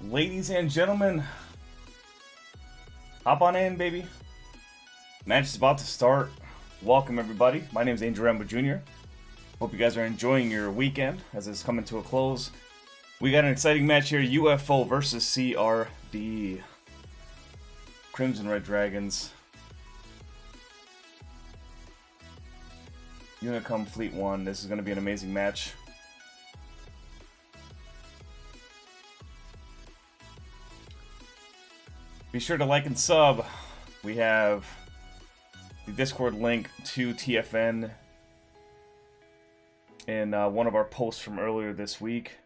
Ladies and gentlemen, hop on in, baby. Match is about to start. Welcome, everybody. My name is Angel Rambo Jr. Hope you guys are enjoying your weekend as it's coming to a close. We got an exciting match here, UFO versus CRD. Crimson Red Dragons. Unicum Fleet 1. This is going to be an amazing match. Be sure to like and sub. We have the Discord link to TFN in one of our posts from earlier this week.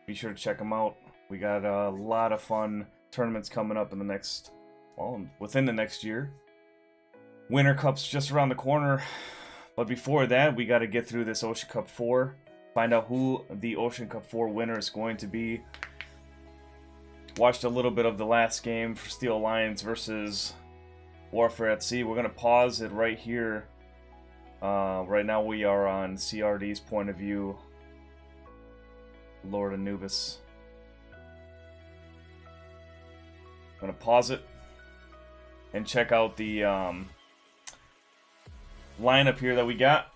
Be sure to check them out. We got a lot of fun tournaments coming up in the next, well, within the next year. Winter Cup's just around the corner. But before that, we got to get through this Ocean Cup 4. Find out who the Ocean Cup 4 winner is going to be. Watched a little bit of the last game for Steel Alliance versus Warfare at Sea. We're going to pause it right here. Right now we are on CRD's point of view. Lord Anubis. I'm going to pause it and check out the lineup here that we got.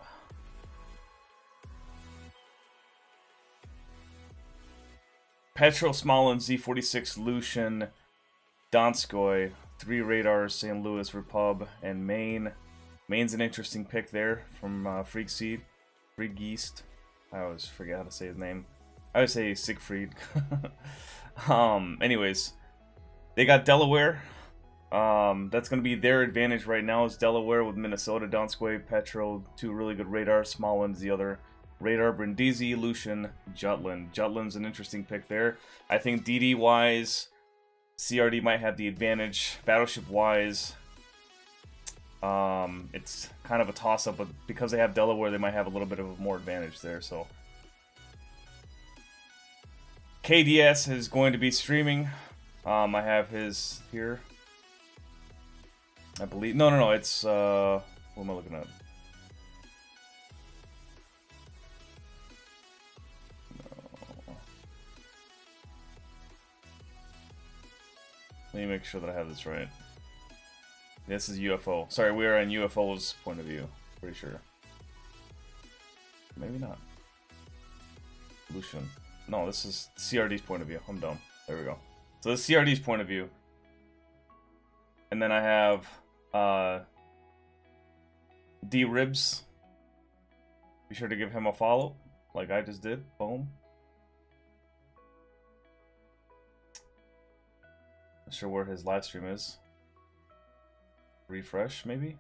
Petro, Smolin, Z46, Lucian, Donskoy, 3 radars, St. Louis, Repub, and Maine. Maine's an interesting pick there from Freak Seed. Freak Geest. I always forget how to say his name. I would say Siegfried. Anyways, they got Delaware. That's going to be their advantage right now is Delaware with Minnesota, Donskoy, Petro, two really good radars. Small one's the other radar. Brindisi, Lucian, Jutland. Jutland's an interesting pick there. I think DD-wise, CRD might have the advantage. Battleship-wise, it's kind of a toss-up, but because they have Delaware, they might have a little bit of a more advantage there, so... KDS is going to be streaming. I have his here. I believe... No, it's... what am I looking at? No. Let me make sure that I have this right. This is UFO. Sorry, we are on UFO's point of view. Pretty sure. Maybe not. Lucian. No, this is CRD's point of view. I'm dumb. There we go. So this is CRD's point of view. And then I have D-Ribs. Be sure to give him a follow, like I just did. Boom. Not sure where his live stream is. Refresh, maybe?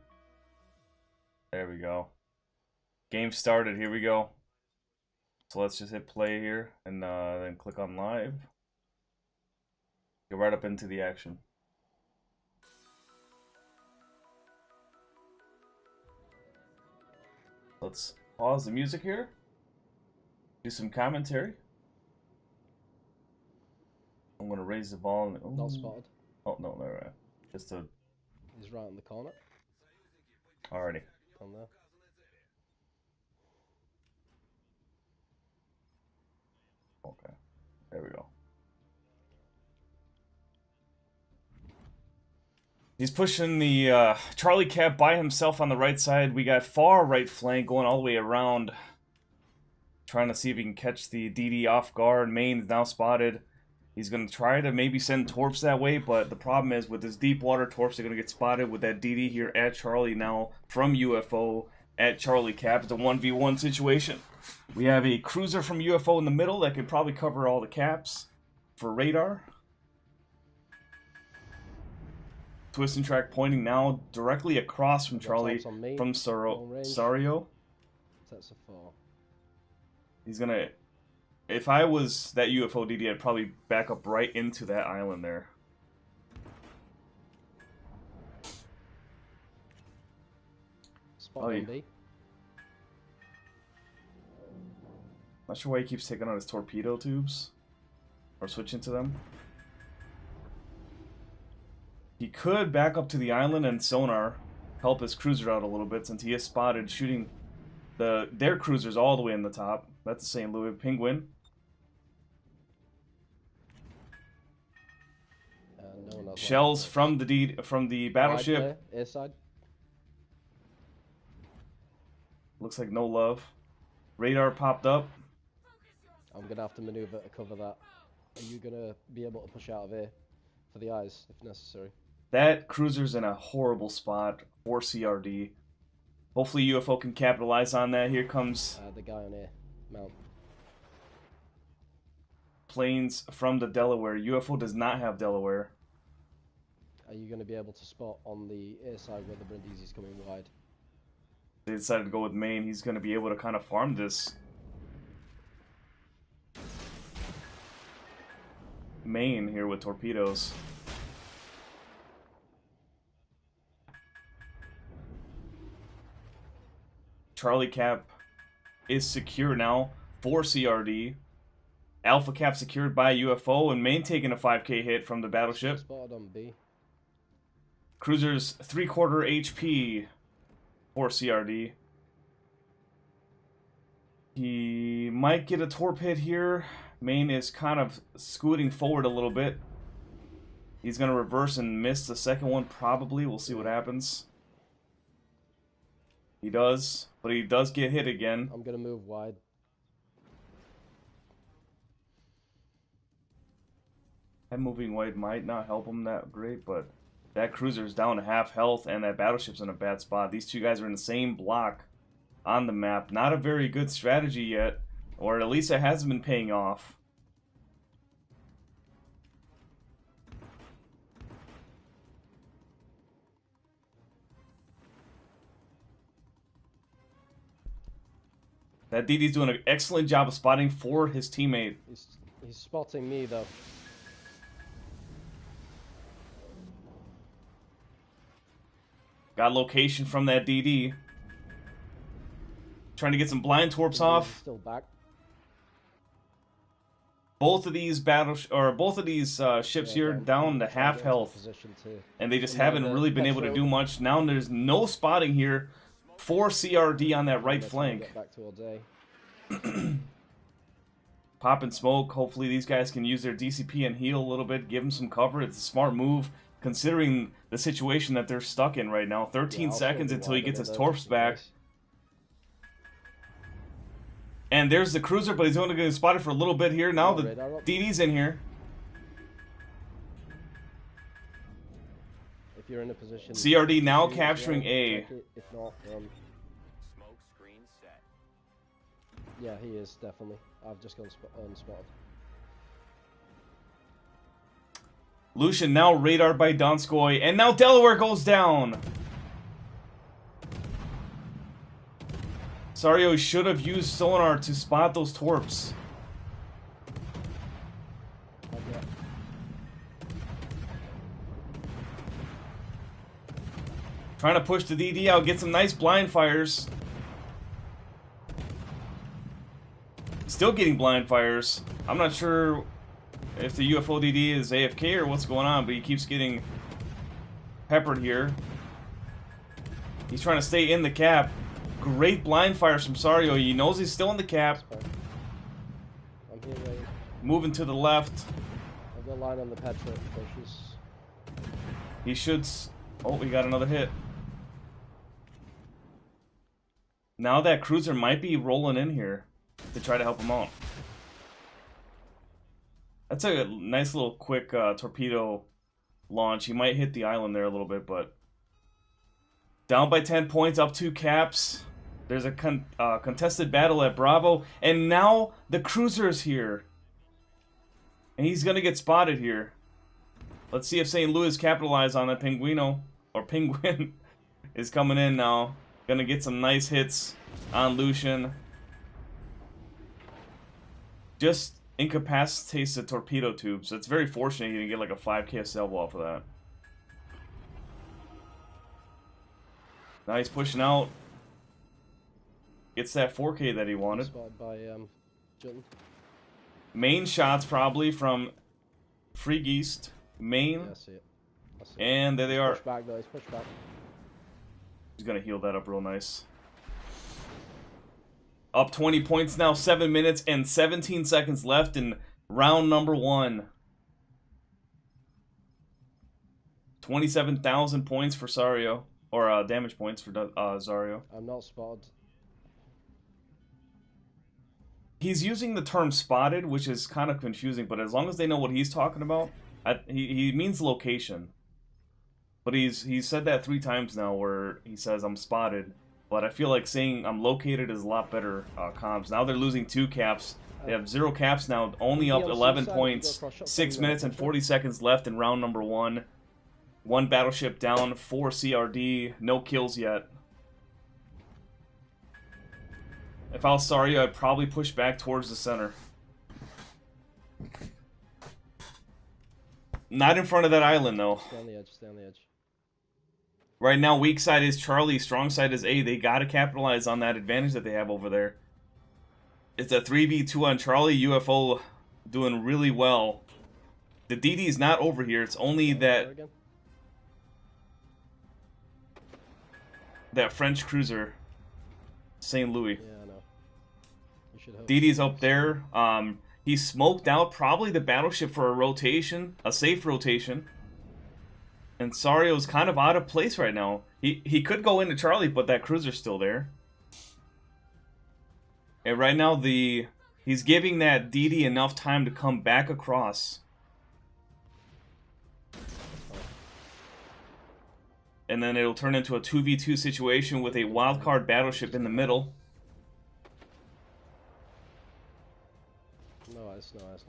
There we go. Game started. Here we go. So let's just hit play here and then click on live. Go right up into the action. Let's pause the music here. Do some commentary. I'm gonna raise the volume. Oh. Not spotted. Oh no, no, right. Just a. He's right in the corner. Alrighty. On there. Okay. There we go. He's pushing the Charlie Cap by himself on the right side. We got far right flank going all the way around. Trying to see if he can catch the DD off guard. Main's now spotted. He's going to try to maybe send Torps that way, but the problem is with this deep water, Torps are going to get spotted with that DD here at Charlie now from UFO at Charlie Cap. It's a 1v1 situation. We have a cruiser from UFO in the middle that could probably cover all the caps for radar. Twist and track pointing now directly across from Charlie from Sario. That's a 4. He's going to... If I was that UFO DD, I'd probably back up right into that island there. Spot on B. Not sure why he keeps taking out his torpedo tubes. Or switching to them. He could back up to the island and sonar. Help his cruiser out a little bit since he is spotted shooting their cruisers all the way in the top. That's the St. Louis Penguin. No, Shells from the battleship. Air side. Looks like no love. Radar popped up. I'm gonna have to maneuver to cover that. Are you gonna be able to push out of here for the eyes if necessary? That cruiser's in a horrible spot for CRD. Hopefully UFO can capitalize on that. Here comes the guy on air. Mount. Planes from the Delaware. UFO does not have Delaware. Are you going to be able to spot on the air side where the Brindisi's coming wide? They decided to go with Maine. He's going to be able to kind of farm this. Maine here with torpedoes. Charlie Cap is secure now for CRD. Alpha Cap secured by UFO, and Maine taking a 5k hit from the battleship. Spotted on B. Cruiser's 3/4 HP for CRD. He might get a torp hit here. Maine is kind of scooting forward a little bit. He's going to reverse and miss the second one probably. We'll see what happens. He does, but he does get hit again. I'm going to move wide. Him moving wide might not help him that great, but that cruiser's down to half health and that battleship's in a bad spot. These two guys are in the same block on the map. Not a very good strategy yet. Or at least it hasn't been paying off. That DD's doing an excellent job of spotting for his teammate. He's spotting me though. Got location from that DD. Trying to get some blind torps off. Still back. Both of these ships here down to half health, and they just haven't really been able to do much. Now there's no spotting here for CRD on that right flank. Back towards A. Pop and smoke. Hopefully these guys can use their DCP and heal a little bit, give them some cover. It's a smart move considering the situation that they're stuck in right now. 13 seconds until he gets his torps back. And there's the cruiser, but he's only going to spot it for a little bit here. Now the DD's in here. If you're in a position, CRD now capturing A. If not, smoke screen set. Yeah, he is definitely. I've just gone unspotted. Lucian now radared by Donskoy, and now Delaware goes down. Sario should have used sonar to spot those torps. Okay. Trying to push the DD out, get some nice blind fires. Still getting blind fires. I'm not sure if the UFO DD is AFK or what's going on, but he keeps getting peppered here. He's trying to stay in the cap. Great blind fires from Sario. He knows he's still in the cap. I'm here waiting. Moving to the left. I've got a line on the Petra pushes. He should... Oh, we got another hit. Now that cruiser might be rolling in here to try to help him out. That's a nice little quick torpedo launch. He might hit the island there a little bit, but... Down by 10 points, up 2 caps. There's a contested battle at Bravo. And now the cruiser is here. And he's going to get spotted here. Let's see if St. Louis capitalize on that Penguino. Or Penguin is coming in now. Going to get some nice hits on Lucian. Just incapacitates the torpedo tube. So it's very fortunate you can get like a 5k salvo off of that. Now he's pushing out. Gets that 4K that he wanted. Spotted by Jutton. Main shots probably from Freak East. Main. Yeah, I see it. And there they are. Push back, guys. Push back. He's going to heal that up real nice. Up 20 points now. 7 minutes and 17 seconds left in round number 1. 27,000 points for Sario. Or damage points for Zario. I'm not spotted. He's using the term spotted, which is kind of confusing, but as long as they know what he's talking about, he means location. But he's said that 3 times now where he says I'm spotted, but I feel like saying I'm located is a lot better comms. Now they're losing 2 caps. They have 0 caps now, only up 11 points. 6 minutes and 40 seconds left in round number 1. 1 battleship down, 4 CRD, no kills yet. If I was Sario, I'd probably push back towards the center. Not in front of that island, though. Stay on the edge, stay on the edge. Right now, weak side is Charlie, strong side is A. They gotta capitalize on that advantage that they have over there. It's a 3v2 on Charlie. UFO doing really well. The DD is not over here. It's only that French cruiser, St. Louis. Yeah, I know. You should hope DD's up there. He smoked out probably the battleship for a rotation, a safe rotation. And Sario's kind of out of place right now. He could go into Charlie, but that cruiser's still there. And right now he's giving that DD enough time to come back across. And then it'll turn into a 2v2 situation with a wildcard battleship in the middle. Nice.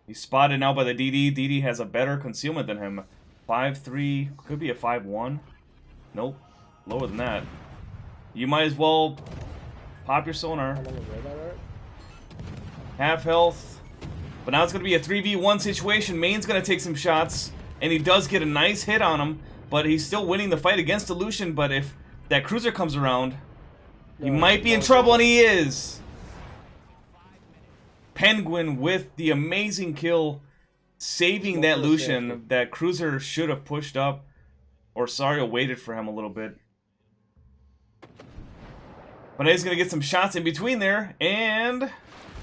He's spotted now by the DD. DD has a better concealment than him. 5'3", could be a 5'1". Nope, lower than that. You might as well pop your sonar. How long is radar, Eric? Half health. But now it's going to be a 3v1 situation. Main's going to take some shots. And he does get a nice hit on him. But he's still winning the fight against Illusion. But if that cruiser comes around, he might be in trouble, and he is. Penguin with the amazing kill, saving that Lucian. That cruiser should have pushed up. Or Sario waited for him a little bit. But now he's going to get some shots in between there. And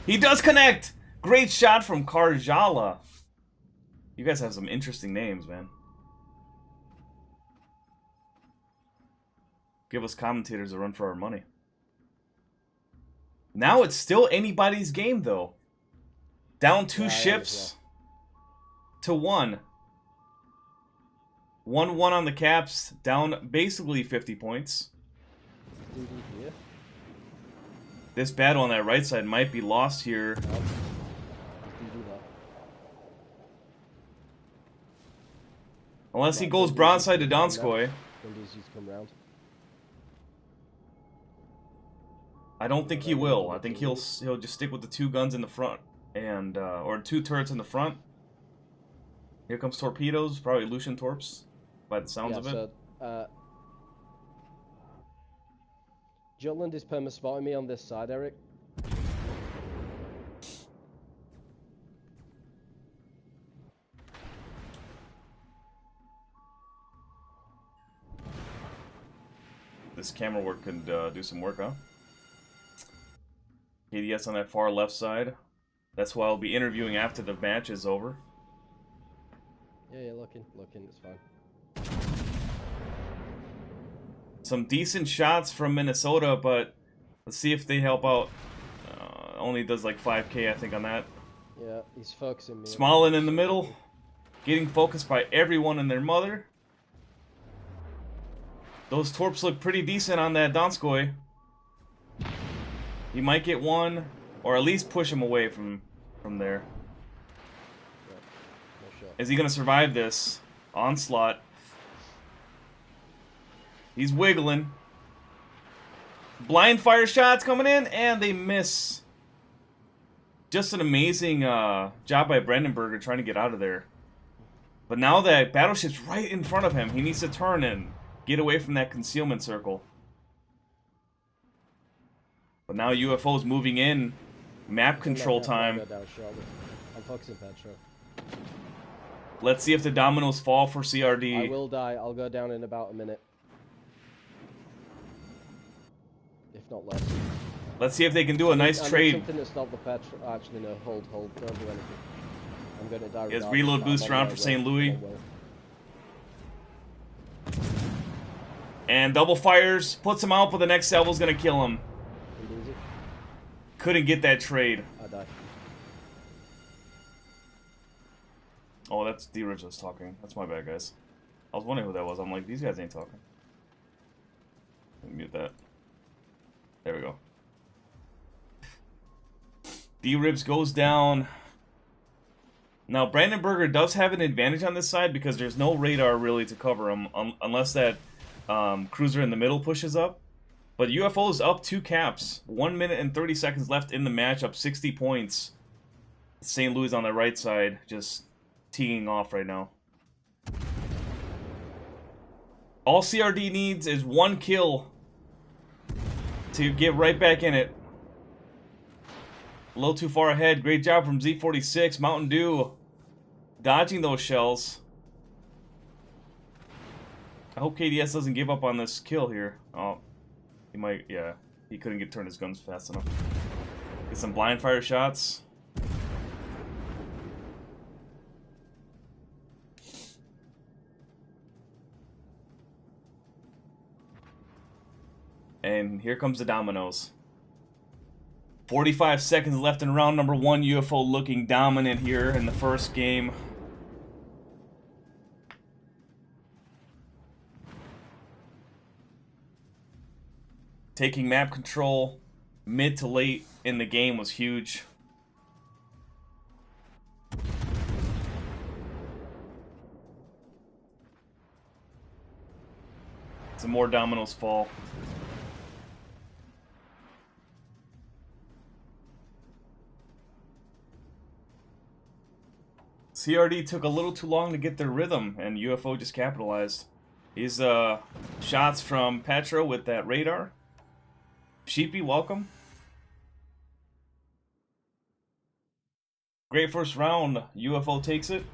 he does connect. Great shot from Karjala. You guys have some interesting names, man. Give us commentators a run for our money. Now it's still anybody's game, though. Down 2 ships to 1. 1-1 on the caps. Down basically 50 points. This battle on that right side might be lost here. Unless he goes broadside to Donskoy. I don't think he will. I think he'll just stick with the 2 guns in the front and or 2 turrets in the front. Here comes torpedoes, probably Lucian torps, by the sounds of it. So, Jutland is perma-spotting me on this side, Eric. This camera work could do some work, huh? KDS on that far left side. That's why I'll be interviewing after the match is over. Yeah, looking, it's fine. Some decent shots from Minnesota, but let's see if they help out. Only does like 5k, I think, on that. Yeah, he's focusing me. Smolin in the middle, getting focused by everyone and their mother. Those torps look pretty decent on that Donskoy. He might get one, or at least push him away from there. Yeah, no shot. Is he going to survive this onslaught? He's wiggling. Blind fire shots coming in, and they miss. Just an amazing job by Brandenburger trying to get out of there. But now that battleship's right in front of him, he needs to turn and get away from that concealment circle. But now UFO's moving in. Map control time. I'm focusing Petro. Let's see if the dominoes fall for CRD. I will die. I'll go down in about a minute. If not less. Let's see if they can do a nice trade. Something to stop the Petro. Actually, no. Hold. Don't do anything. I'm going to die. He has reload boost around for St. Louis. And double fires. Puts him out, but the next salvo's going to kill him. Couldn't get that trade. I died. Oh, that's D-Rich that's talking. That's my bad, guys. I was wondering who that was. I'm like, these guys ain't talking. Let me mute that. There we go. D-Ribs goes down. Now, Brandenburger does have an advantage on this side because there's no radar really to cover him unless that cruiser in the middle pushes up. But UFO is up 2 caps. 1 minute and 30 seconds left in the match, up 60 points. St. Louis on the right side, just teeing off right now. All CRD needs is 1 kill to get right back in it. A little too far ahead. Great job from Z46. Mountain Dew dodging those shells. I hope KDS doesn't give up on this kill here. Oh. He might, yeah. He couldn't turn his guns fast enough. Get some blind fire shots. And here comes the dominoes. 45 seconds left in round number 1. UFO looking dominant here in the first game. Taking map control mid to late. in the game was huge. Some more dominoes fall. CRD took a little too long to get their rhythm, and UFO just capitalized. These shots from Petro with that radar. Sheepy, welcome. Great first round. UFO takes it.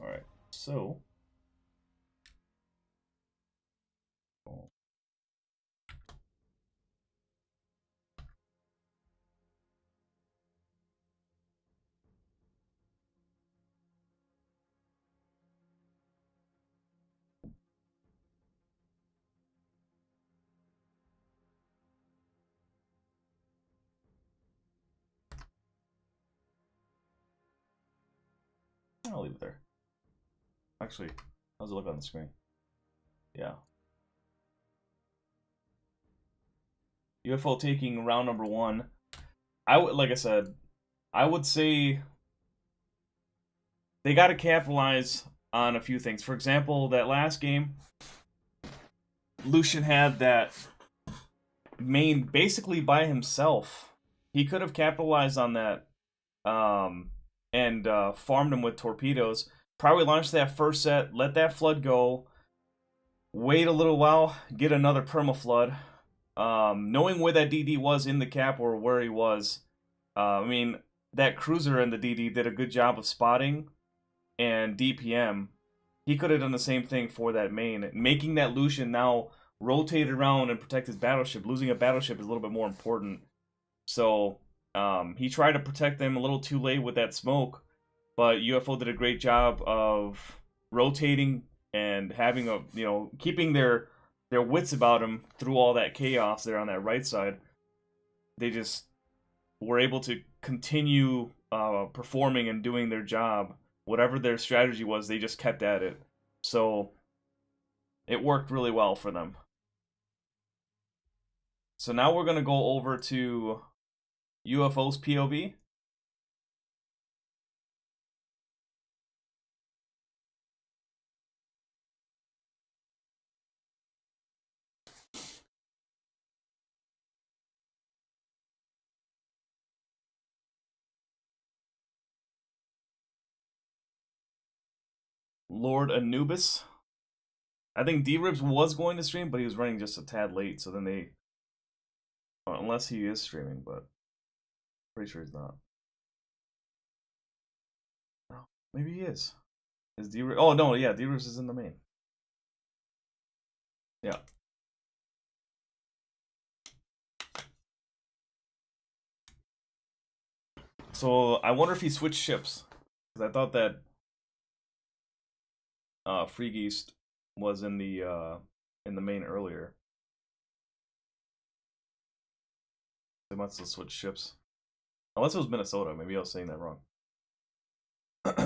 All right, so. I'll leave it there. Actually, how's it look on the screen? Yeah. UFO taking round number 1. Like I said, I would say they got to capitalize on a few things. For example, that last game, Lucian had that main basically by himself. He could have capitalized on that and farmed him with torpedoes. Probably launched that first set, let that flood go, wait a little while, get another perma flood. Knowing where that DD was in the cap or where he was, I mean, that cruiser and the DD did a good job of spotting and DPM. He could have done the same thing for that main, making that Lucian now rotate around and protect his battleship. Losing a battleship is a little bit more important. So he tried to protect them a little too late with that smoke, but UFO did a great job of rotating and having a, you know, keeping their wits about him through all that chaos there on that right side. They just were able to continue performing and doing their job. Whatever their strategy was, they just kept at it. So it worked really well for them. So now we're going to go over to UFO's POV. Lord Anubis. I think D-Ribs was going to stream, but he was running just a tad late, so then they... unless he is streaming, but... pretty sure he's not. Oh, maybe he is. Is D-Ribs... oh, no, yeah, D-Ribs is in the main. Yeah. So, I wonder if he switched ships. Because I thought that... Freegeist was in the main earlier. They must have switched ships. Unless it was Minnesota. Maybe I was saying that wrong. But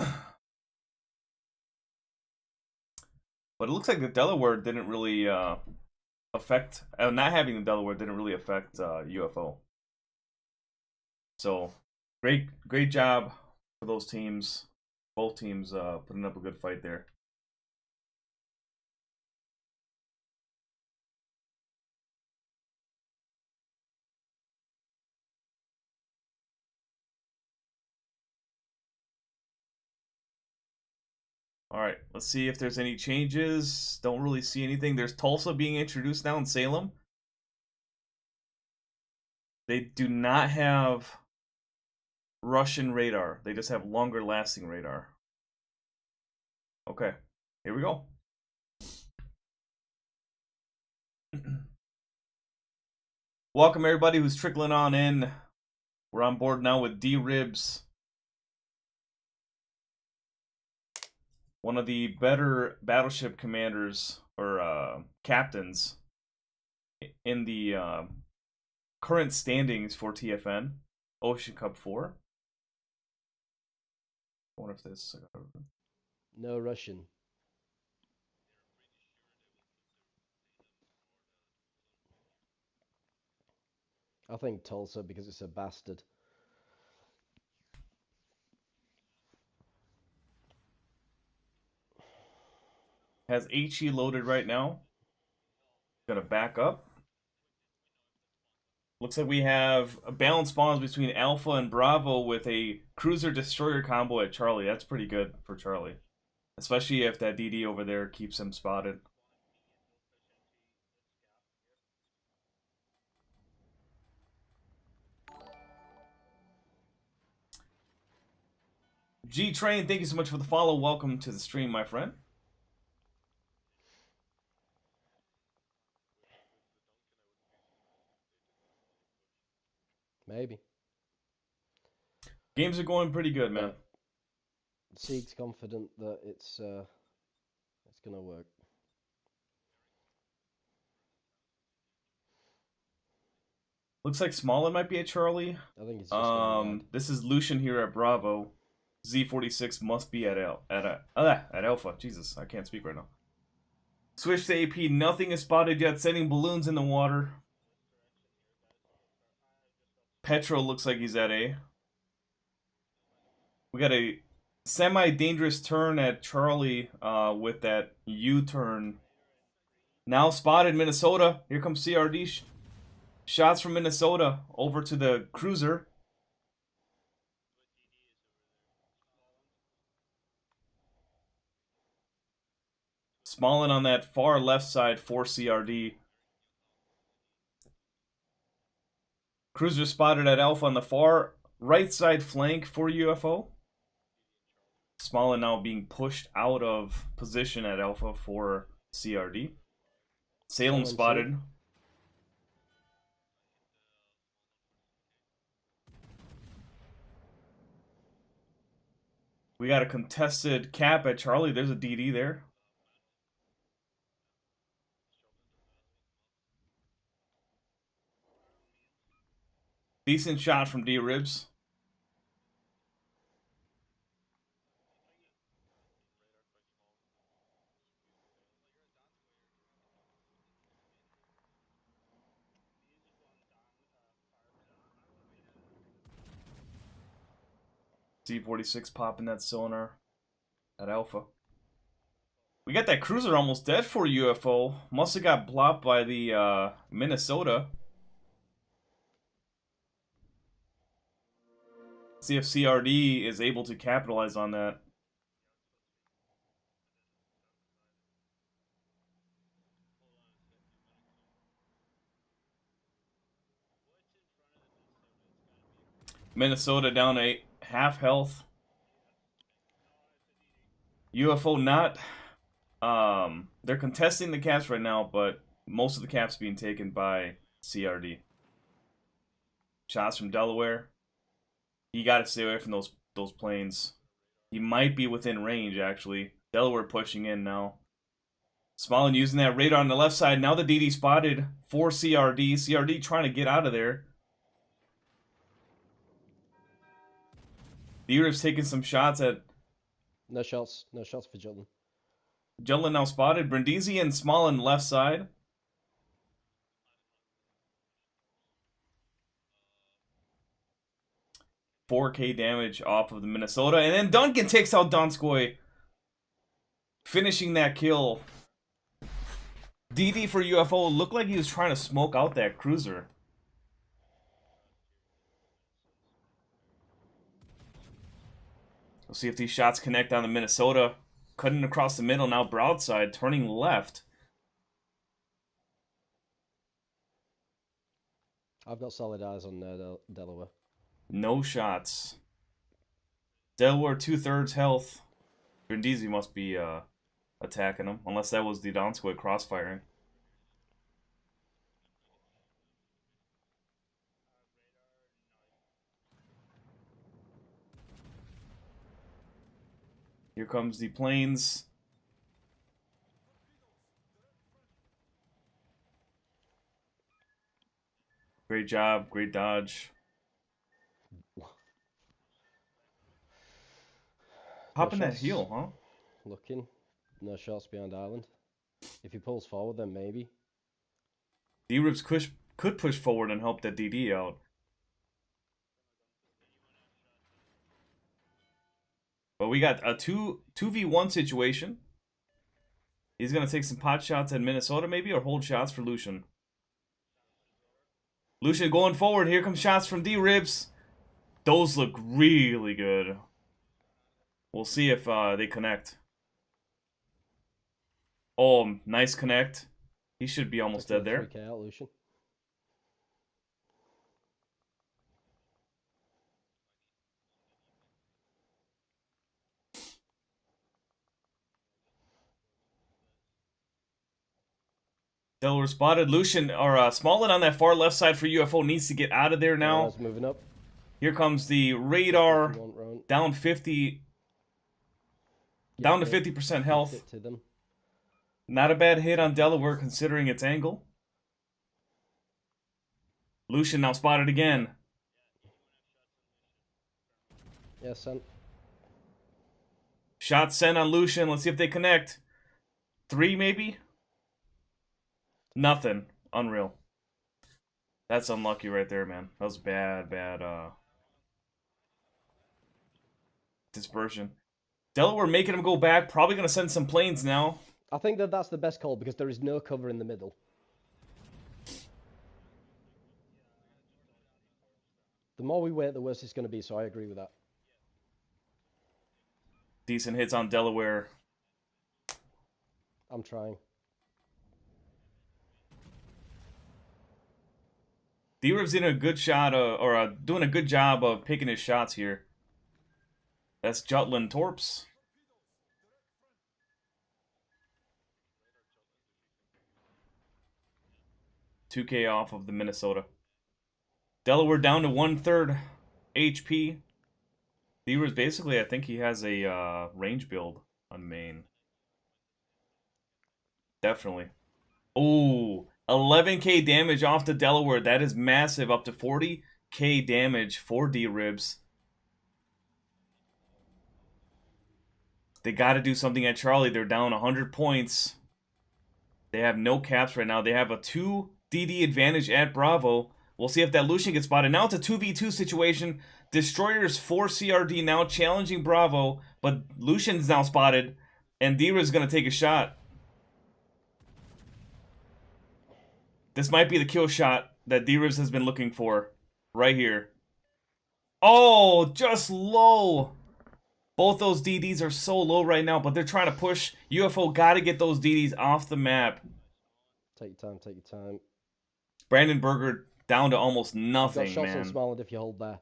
it looks like the Delaware didn't really affect... not having the Delaware didn't really affect UFO. So, great job for those teams. Both teams putting up a good fight there. Alright, let's see if there's any changes. Don't really see anything. There's Tulsa being introduced now in Salem. They do not have Russian radar. They just have longer lasting radar. Okay, here we go. Welcome everybody who's trickling on in. We're on board now with D-Ribs. One of the better battleship commanders or captains in the current standings for TFN, Ocean Cup 4. I wonder if this. No Russian. I think Tulsa because it's a bastard. Has HE loaded right now. Gonna back up. Looks like we have a balanced spawns between Alpha and Bravo with a cruiser destroyer combo at Charlie. That's pretty good for Charlie. Especially if that DD over there keeps him spotted. G-Train, thank you so much for the follow. Welcome to the stream, my friend. Maybe. Games are going pretty good, man. Sieg's confident that it's gonna work. Looks like Smallin might be at Charlie. I think it's just This is Lucian here at Bravo. Z46 must be at Alpha. Jesus, I can't speak right now. Switch to AP. Nothing is spotted yet. Sending balloons in the water. Petro looks like he's at A. We got a semi-dangerous turn at Charlie with that U-turn. Now spotted Minnesota. Here comes CRD. Shots from Minnesota over to the cruiser. Smallin on that far left side for CRD. Cruiser spotted at Alpha on the far right side flank for UFO. Smallin now being pushed out of position at Alpha for CRD. Salem spotted. We got a contested cap at Charlie. There's a DD there. Decent shot from D-Ribs. C46 popping that sonar at Alpha. We got that cruiser almost dead for UFO. Must have got blocked by the Minnesota. See if CRD is able to capitalize on that. Minnesota down to half health. UFO not. They're contesting the caps right now, but most of the caps being taken by CRD. Shots from Delaware. You got to stay away from those planes. He might be within range, actually. Delaware pushing in now. Smallin using that radar on the left side. Now the DD spotted for CRD. CRD trying to get out of there. The Europe's taking some shots at... No shots for Jutland. Jutland now spotted. Brindisi and Smallin left side. $4K damage off of the Minnesota. And then Duncan takes out Donskoy. Finishing that kill. DD for UFO looked like he was trying to smoke out that cruiser. We'll see if these shots connect on the Minnesota. Cutting across the middle, now broadside, turning left. I've got solid eyes on Delaware. No shots. Delaware 2/3 health. Brindisi must be attacking him, unless that was the Donskoy crossfiring. Here comes the planes. Great job, great dodge. Popping that shots. heel, huh? Looking. No shots behind island. If he pulls forward, then maybe. D-Ribs could push forward and help that DD out. But we got a 2v1 situation. He's going to take some pot shots at Minnesota maybe, or hold shots for Lucian. Lucian going forward. Here comes shots from D-Ribs. Those look really good. We'll see if they connect. Oh, nice connect. He should be almost dead there. 3K out, Lucian. Delaware spotted. Lucian, or Smallin on that far left side for UFO needs to get out of there now. Radars moving up. Here comes the radar. If you want, Rowan. Down 50. Yeah, Down to hit. 50% health. Hit to them. Not a bad hit on Delaware considering its angle. Lucian now spotted again. Yeah, sent. Shot sent on Lucian. Let's see if they connect. 3 maybe? Nothing. Unreal. That's unlucky right there, man. That was bad dispersion. Delaware making him go back. Probably going to send some planes now. I think that that's the best call because there is no cover in the middle. The more we wait, the worse it's going to be, so I agree with that. Decent hits on Delaware. I'm trying. D-Riv's doing a good shot, doing a good job of picking his shots here. That's Jutland Torps. $2K off of the Minnesota. Delaware down to 1/3 HP. D-Riv's basically, I think he has a range build on main. Definitely. Oh, 11k damage off the Delaware. That is massive. Up to 40k damage for D-Ribs. They got to do something at Charlie. They're down 100 points. They have no caps right now. They have a 2 DD advantage at Bravo. We'll see if that Lucian gets spotted. Now it's a 2v2 situation. Destroyers for CRD now challenging Bravo. But Lucian's now spotted. And D-Rib's going to take a shot. This might be the kill shot that D-Ribs has been looking for. Right here. Oh, just low. Both those DDs are so low right now, but they're trying to push. UFO got to get those DDs off the map. Take your time, take your time. Brandon Berger down to almost nothing, You've got shots man. on Smallwood if you hold there.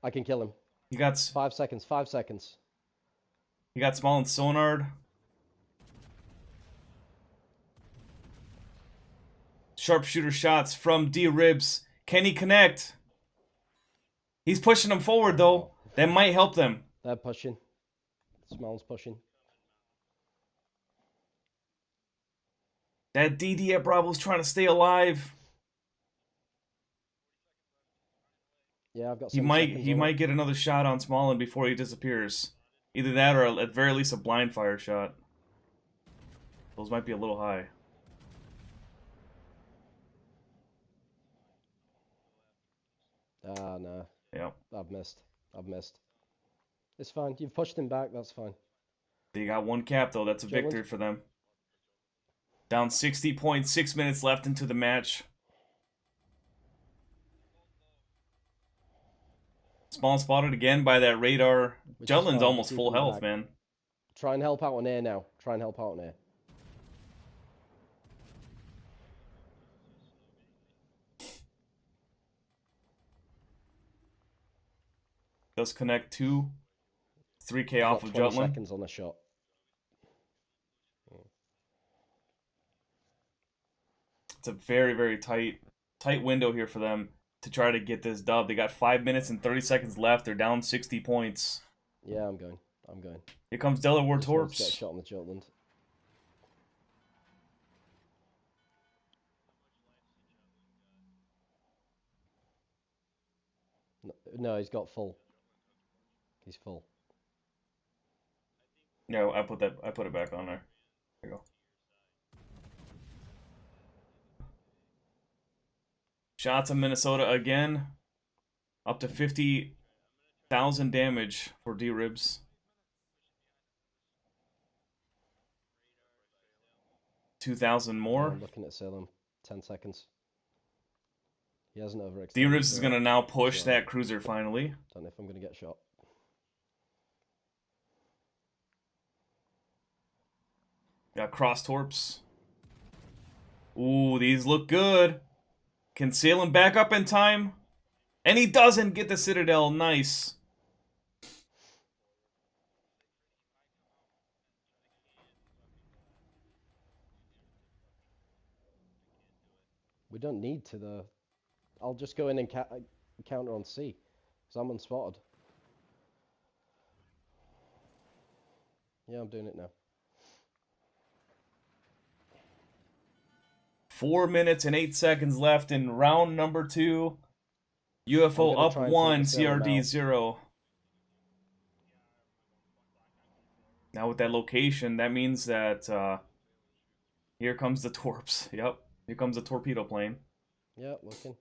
I can kill him. He got 5 seconds, 5 seconds. He got Small and Sonard. Sharpshooter shots from D-Ribs. Can he connect? He's pushing them forward, though. That might help them. They're pushing. Small's pushing. That DD at Bravo's trying to stay alive. Yeah, I've got He some might get another shot on Smallin before he disappears. Either that or at very least a blind fire shot. Those might be a little high. Ah, no. Yep. I've missed. It's fine. You've pushed him back. That's fine. They got one cap, though. That's a Gentlemen. victory for them. Down 60.6 minutes left into the match. Small spotted again by that radar. Which is Jutland's fine. almost Keep full him health, back. man. Try and help out on air now. Try and help out on air. Does connect 3k You've off got of 20 Jutland. seconds on a shot. It's a very, very tight window here for them to try to get this dub. They got 5 minutes and 30 seconds left. They're down 60 points. Yeah, I'm going. Here comes Delaware Just wanted to get a Torps. shot on the Jutland. No, he's got full. He's full. Yeah, I put it back on there. There you go. Shots in Minnesota again. Up to 50,000 damage for D-Ribs. 2,000 Yeah, more. I'm looking at Salem. 10 seconds. He hasn't overextended. D-Ribs is though, going to now push so that cruiser finally. Don't know if I'm going to get shot. Got cross torps. Ooh, these look good. Can Salem back up in time? And he doesn't get the Citadel. Nice. We don't need to, though. I'll just go in and counter on C, because I'm unspotted. Yeah, I'm doing it now. 4 minutes and 8 seconds left in round number 2. UFO up 1, CRD 0. Now with that location, that means that here comes the torps. Yep, here comes the torpedo plane. Yeah, looking.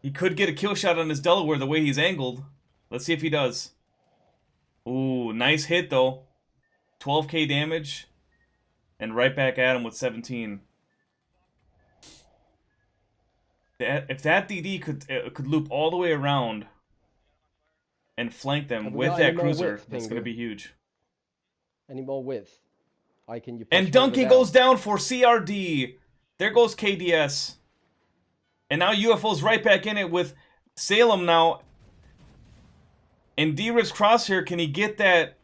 He could get a kill shot on his Delaware the way he's angled. Let's see if he does. Ooh, nice hit though. 12k damage. And right back at him with 17. If that DD could loop all the way around and flank them with that cruiser, that's going to be huge. Any more width? And Duncan goes down for CRD. There goes KDS. And now UFO's right back in it with Salem now. And D-Rib's crosshair, can he get that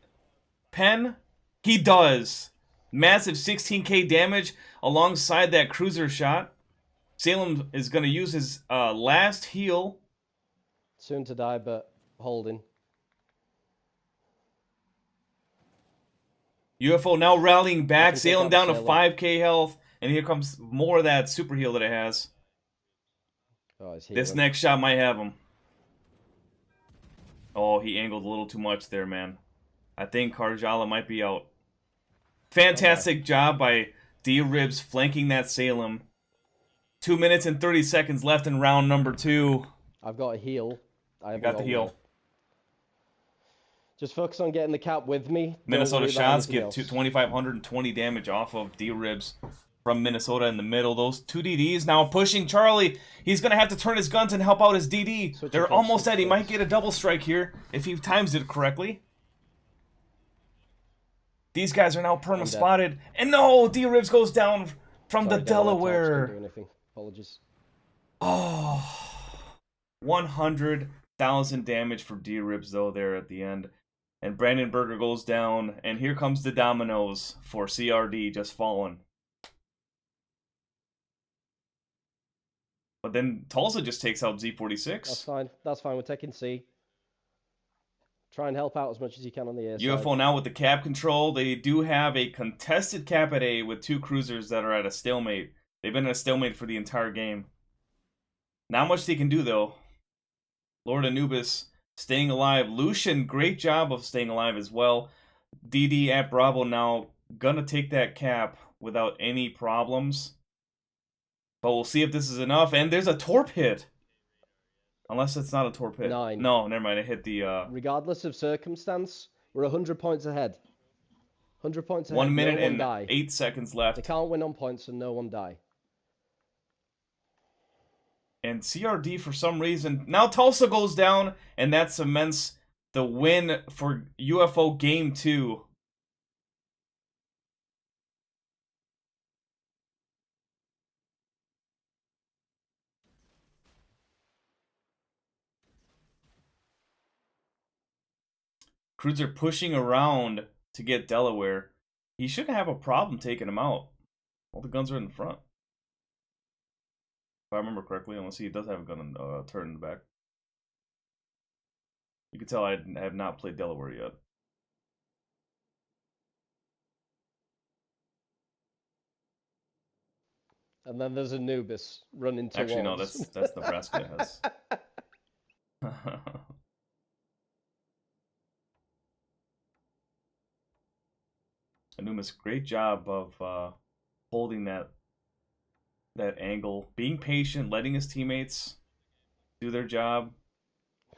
pen? He does. Massive 16k damage alongside that cruiser shot. Salem is going to use his last heal. Soon to die, but holding. UFO now rallying back. Salem down to 5k health. And here comes more of that super heal that it has. Oh, this next shot might have him. Oh, he angled a little too much there, man. I think Karjala might be out. Fantastic job by D-Ribs flanking that Salem. 2 minutes and 30 seconds left in round number 2. I've got a heal. I got the heal. Just focus on getting the cap with me. Minnesota shots give 2,520 damage off of D-Ribs from Minnesota in the middle. Those 2 DDs now pushing Charlie. He's going to have to turn his guns and help out his DD. They're almost at. He might get a double strike here if he times it correctly. These guys are now perma-spotted. And no! D-Ribs goes down from the Delaware. Don't do anything. Apologies. Oh. 100,000 damage for D-Ribs, though, there at the end. And Brandon Berger goes down. And here comes the dominoes for CRD just falling. But then Tulsa just takes out Z46. That's fine. That's fine. We're taking C. Try and help out as much as you can on the air UFO side. now with the cap control. They do have a contested cap at A with 2 cruisers that are at a stalemate. They've been at a stalemate for the entire game. Not much they can do, though. Lord Anubis staying alive. Lucian, great job of staying alive as well. DD at Bravo now gonna take that cap without any problems. But we'll see if this is enough. And there's a torp hit. Unless it's not a torp hit. 9. No, never mind. It hit the... Regardless of circumstance, we're 100 points ahead. 100 points ahead. 1 minute and 8 seconds left. They can't win on points and no one die. And CRD, for some reason... Now Tulsa goes down, and that cements the win for UFO Game 2. Cruiser pushing around to get Delaware. He shouldn't have a problem taking him out. All the guns are in the front. If I remember correctly, unless he does have a gun and turret in the back. You can tell I have not played Delaware yet. And then there's Anubis running towards. Actually, no, that's Nebraska has. Thomas. Great job of holding that angle, being patient, letting his teammates do their job.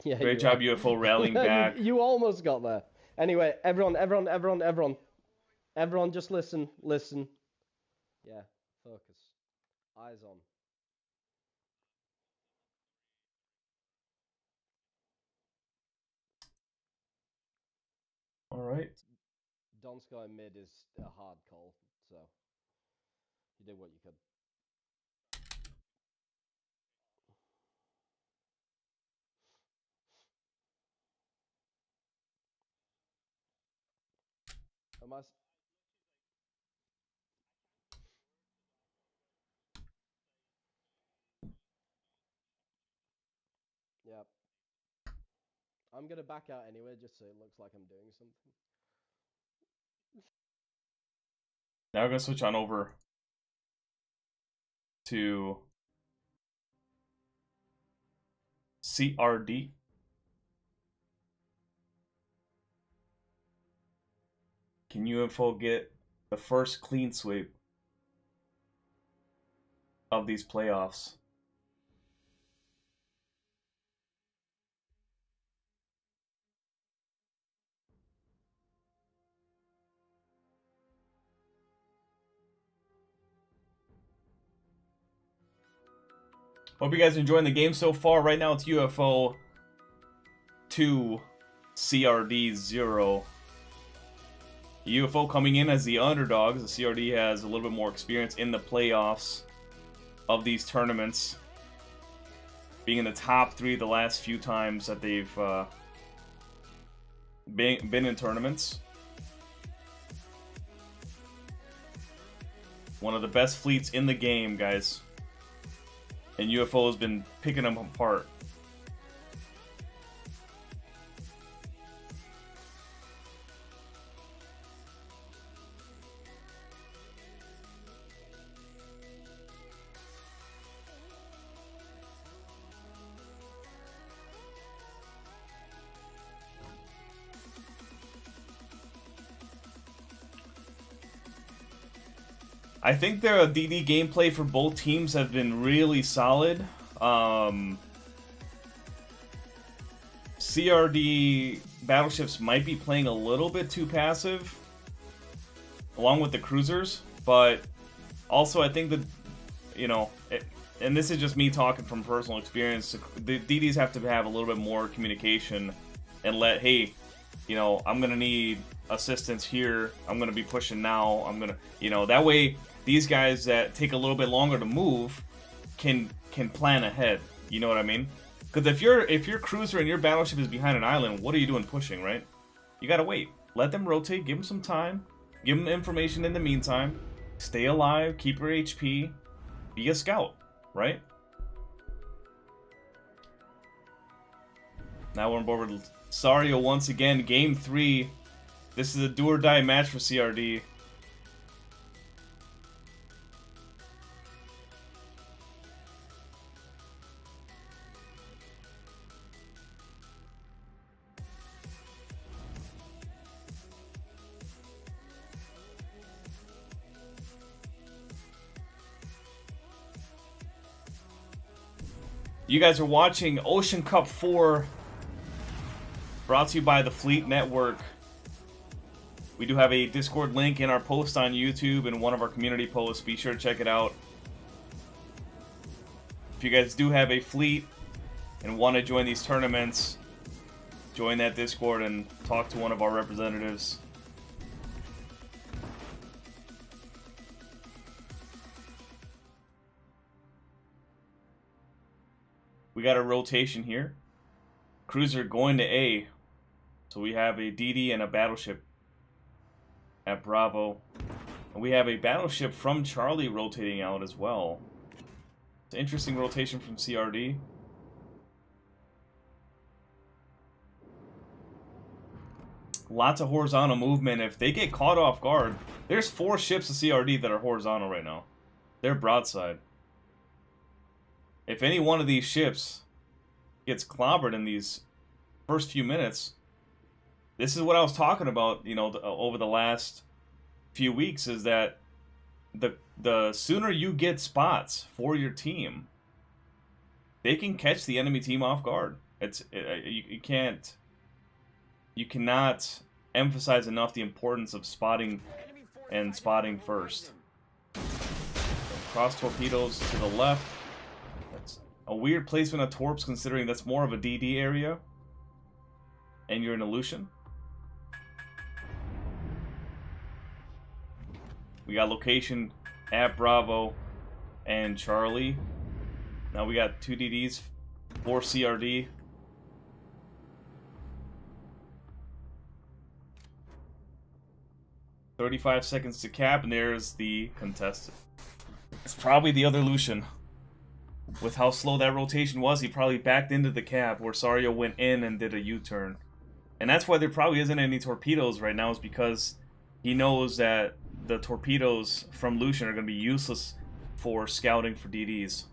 Yeah, Great job, UFO, rallying back. you almost got there. Anyway, everyone, just listen. Yeah, focus. Eyes on. All right. Donskoy mid is a hard call, so you did what you could. Am I? Yeah. I'm gonna back out anyway, just so it looks like I'm doing something. Now we're gonna switch on over to CRD. Can UFO get the first clean sweep of these playoffs? Hope you guys are enjoying the game so far. Right now it's UFO 2, CRD 0. UFO coming in as the underdogs. The CRD has a little bit more experience in the playoffs of these tournaments, being in the top 3 the last few times that they've been in tournaments. One of the best fleets in the game, guys. And UFO has been picking them apart. I think the DD gameplay for both teams have been really solid. CRD battleships might be playing a little bit too passive, along with the cruisers, but also I think that, you know, and this is just me talking from personal experience, the DDs have to have a little bit more communication and let, hey, you know, I'm going to need assistance here, I'm going to be pushing now, I'm going to, you know, that way these guys that take a little bit longer to move can plan ahead. You know what I mean? Because if your cruiser and your battleship is behind an island, what are you doing pushing, right? You gotta wait. Let them rotate. Give them some time. Give them information in the meantime. Stay alive. Keep your HP. Be a scout, right? Now we're on board with Sario once again. Game 3. This is a do or die match for CRD. You guys are watching Ocean Cup 4, brought to you by the Fleet Network. We do have a Discord link in our post on YouTube and one of our community posts. Be sure to check it out. If you guys do have a fleet and want to join these tournaments, join that Discord and talk to one of our representatives. We got a rotation here. Cruiser going to A. So we have a DD and a battleship at Bravo. And we have a battleship from Charlie rotating out as well. It's an interesting rotation from CRD. Lots of horizontal movement. If they get caught off guard, there's 4 ships of CRD that are horizontal right now. They're broadside. If any one of these ships gets clobbered in these first few minutes, this is what I was talking about, you know, over the last few weeks is that the sooner you get spots for your team, they can catch the enemy team off guard. You cannot emphasize enough the importance of spotting and spotting first. Cross torpedoes to the left. That's a weird placement of torps considering that's more of a DD area. And you're in Aleutian. We got location at Bravo and Charlie. Now we got 2 DDs, 4 CRD. "35 seconds to cap," and there's the contested. It's probably the other Lucian. With how slow that rotation was, he probably backed into the cap where Sario went in and did a U-turn. And that's why there probably isn't any torpedoes right now, is because he knows that the torpedoes from Lucian are going to be useless for scouting for DDs.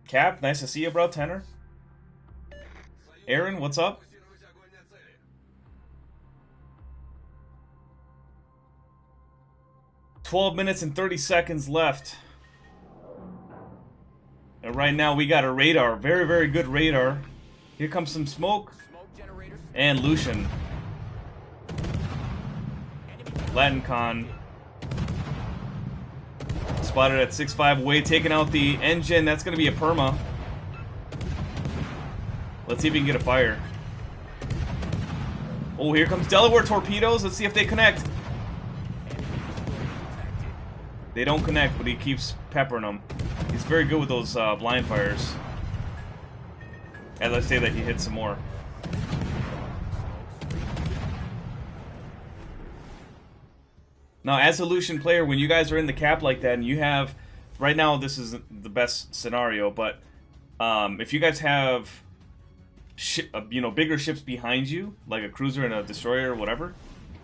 Cap, nice to see you, bro. Tenor. Aaron, what's up? "12 minutes and 30 seconds left. And right now we got a radar. Very, very good radar. Here comes some smoke. And Lucian. LatinCon. Spotted at 6.5 away, taking out the engine. That's going to be a perma. Let's see if we can get a fire. Oh, here comes Delaware torpedoes. Let's see if they connect. They don't connect, but he keeps peppering them. He's very good with those blind fires. As I say that, he hits some more. Now, as a Lucian player, when you guys are in the cap like that, and you have... Right now, this isn't the best scenario, but if you guys have bigger ships behind you, like a cruiser and a destroyer or whatever,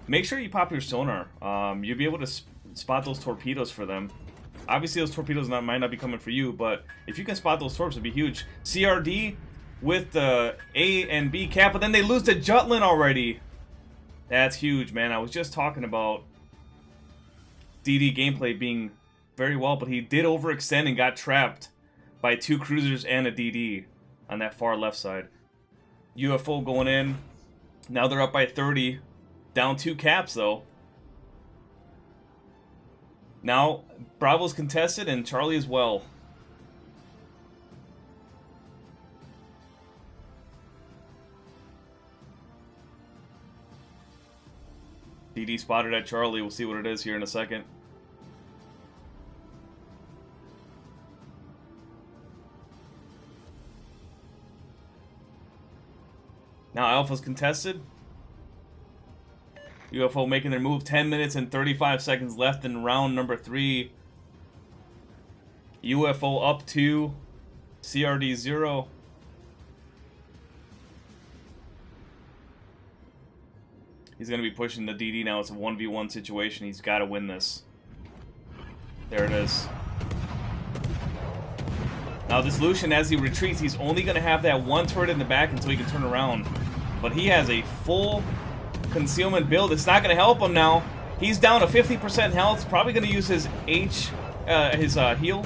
make sure you pop your sonar. You'll be able to spot those torpedoes for them. Obviously, those torpedoes might not be coming for you, but if you can spot those torps, it'd be huge. CRD with the A and B cap, but then they lose to Jutland already. That's huge, man. I was just talking about DD gameplay being very well, but he did overextend and got trapped by 2 cruisers and a DD on that far left side. UFO going in. Now they're up by 30. Down 2 caps, though. Now, Bravo's contested and Charlie as well. DD spotted at Charlie. We'll see what it is here in a second. Now Alpha's contested. UFO making their move. 10 minutes and 35 seconds left in round number 3. UFO up 2. CRD 0. He's going to be pushing the DD now. It's a 1v1 situation. He's got to win this. There it is. Now this Lucian, as he retreats, he's only going to have that 1 turret in the back until he can turn around. But he has a full concealment build. It's not going to help him now. He's down to 50% health. Probably going to use his heal.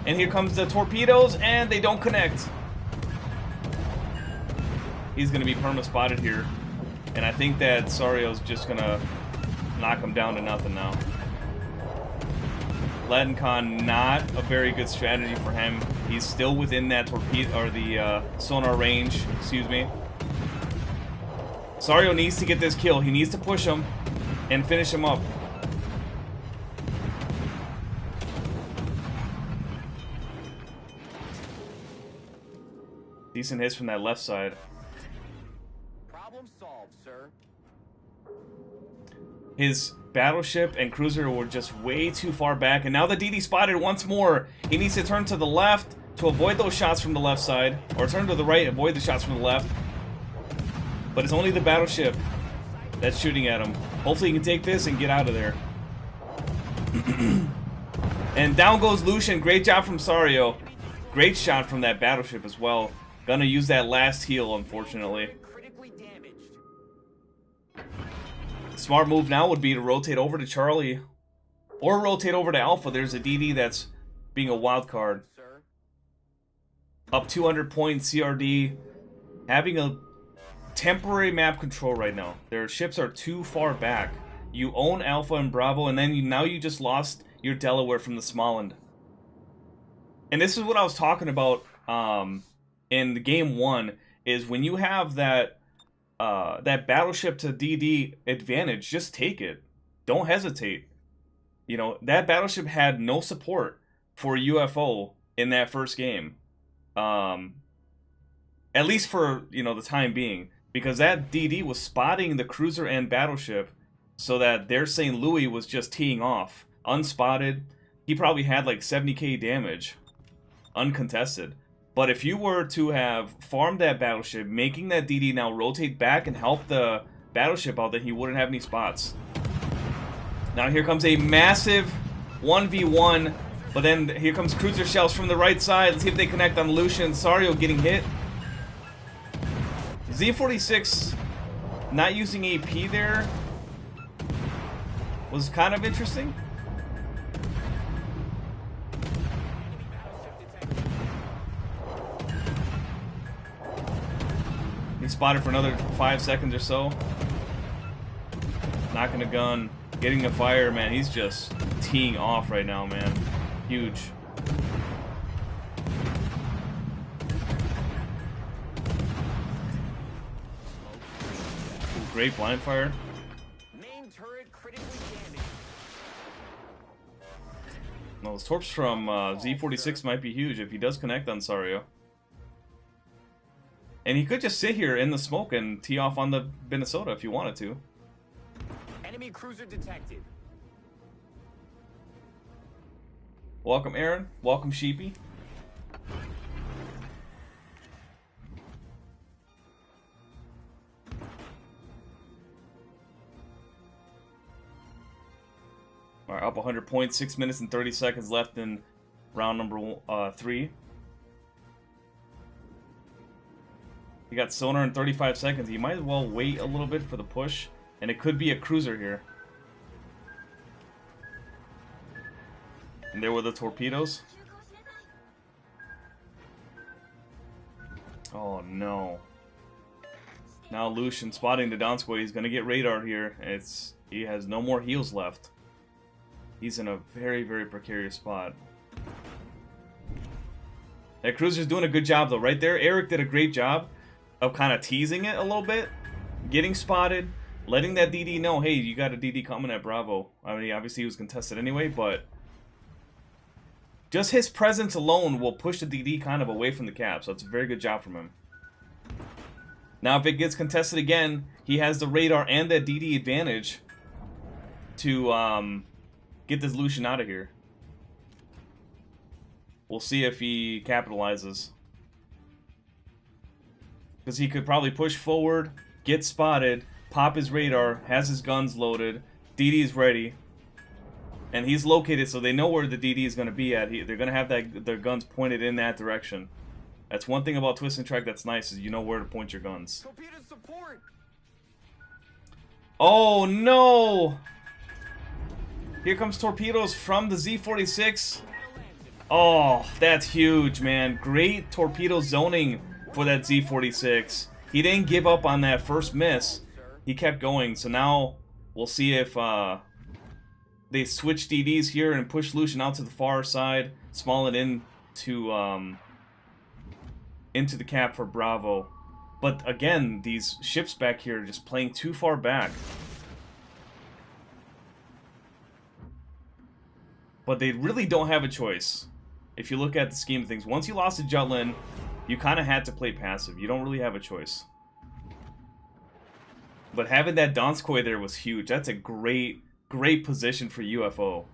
And here comes the torpedoes, and they don't connect. He's going to be perma-spotted here. And I think that Sario's just going to knock him down to nothing now. LatinCon, not a very good strategy for him. He's still within that torpedo, or the sonar range, excuse me. Sario needs to get this kill. He needs to push him and finish him up. Decent hits from that left side. Problem solved, sir. His battleship and cruiser were just way too far back, and now the DD spotted once more. He needs to turn to the left to avoid those shots from the left side, or turn to the right, avoid the shots from the left. But it's only the battleship that's shooting at him. Hopefully he can take this and get out of there. And down goes Lucian. Great job from Sario. Great shot from that battleship as well. Gonna use that last heal, unfortunately. Critically damaged. Smart move now would be to rotate over to Charlie or rotate over to Alpha. There's a DD that's being a wild card. Sir. Up 200 points, CRD having a temporary map control right now. Their ships are too far back. You own Alpha and Bravo, and then now you just lost your Delaware from the Smollend. And this is what I was talking about in the game 1, is when you have that that battleship to DD advantage, just take it. Don't hesitate. You know, that battleship had no support for UFO in that first game. At least for, you know, the time being. Because that DD was spotting the cruiser and battleship so that their St. Louis was just teeing off. Unspotted. He probably had like 70k damage. Uncontested. But if you were to have farmed that battleship, making that DD now rotate back and help the battleship out, then he wouldn't have any spots. Now here comes a massive 1v1, but then here comes cruiser shells from the right side. Let's see if they connect on Lucian. Sario getting hit. Z46 not using AP there was kind of interesting. He spotted for another 5 seconds or so. Knocking a gun, getting a fire, man. He's just teeing off right now, man. Huge. Great blind fire. Main turret critically damaged. Well, those torps from Z46 might be huge if he does connect on Sario. And he could just sit here in the smoke and tee off on the Minnesota if he wanted to. Enemy cruiser detected. Welcome, Aaron. Welcome, Sheepy. Alright, up 100 points, 6 minutes and 30 seconds left in round number 3. He got sonar in 35 seconds. He might as well wait a little bit for the push. And it could be a cruiser here. And there were the torpedoes. Oh no. Now Lucian spotting the Donskoy. He's gonna get radar here. He has no more heals left. He's in a very, very precarious spot. That cruiser's doing a good job though. Right there, Eric did a great job of kind of teasing it a little bit. Getting spotted. Letting that DD know, hey, you got a DD coming at Bravo. I mean, obviously he was contested anyway, but just his presence alone will push the DD kind of away from the cap, so it's a very good job from him. Now, if it gets contested again, he has the radar and that DD advantage to get this Lucian out of here. We'll see if he capitalizes. Because he could probably push forward, get spotted, pop his radar, has his guns loaded, DD's ready, and he's located so they know where the DD is going to be at. They're going to have their guns pointed in that direction. That's one thing about Twist and Track that's nice, is you know where to point your guns. Torpedo support. Oh no! Here comes torpedoes from the Z46. Oh, that's huge, man. Great torpedo zoning for that Z46. He didn't give up on that first miss. He kept going, so now we'll see if they switch DDs here and push Lucian out to the far side, small it into the cap for Bravo. But again, these ships back here are just playing too far back. But they really don't have a choice. If you look at the scheme of things, once you lost to Jutland, you kind of had to play passive. You don't really have a choice. But having that Donskoy there was huge. That's a great, great position for UFO.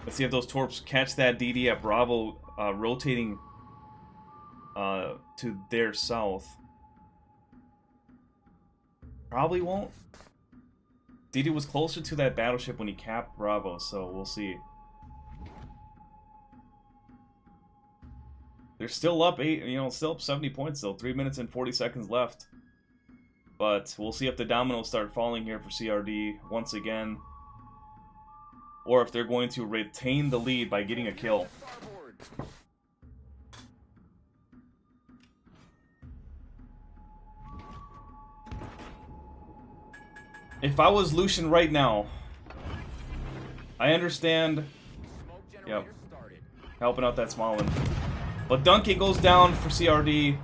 Let's see if those torps catch that DD at Bravo, rotating to their south. Probably won't. DD was closer to that battleship when he capped Bravo, so we'll see. They're still up still up 70 points still. 3 minutes and 40 seconds left. But we'll see if the dominoes start falling here for CRD once again. Or if they're going to retain the lead by getting a kill. Starboard. If I was Lucian right now, I understand Smoke generator started. helping out that small one. But Duncan goes down for CRD.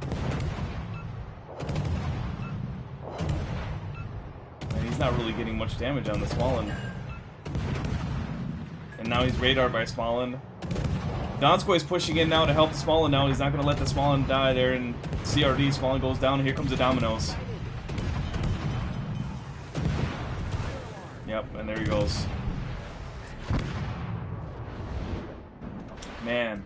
And he's not really getting much damage on the Smolin. And now he's radared by Smolin. Donskoy is pushing in now to help the Smolin now. He's not going to let the Smolin die there. And CRD, Smolin goes down. Here comes the dominoes. Yep, and there he goes. Man.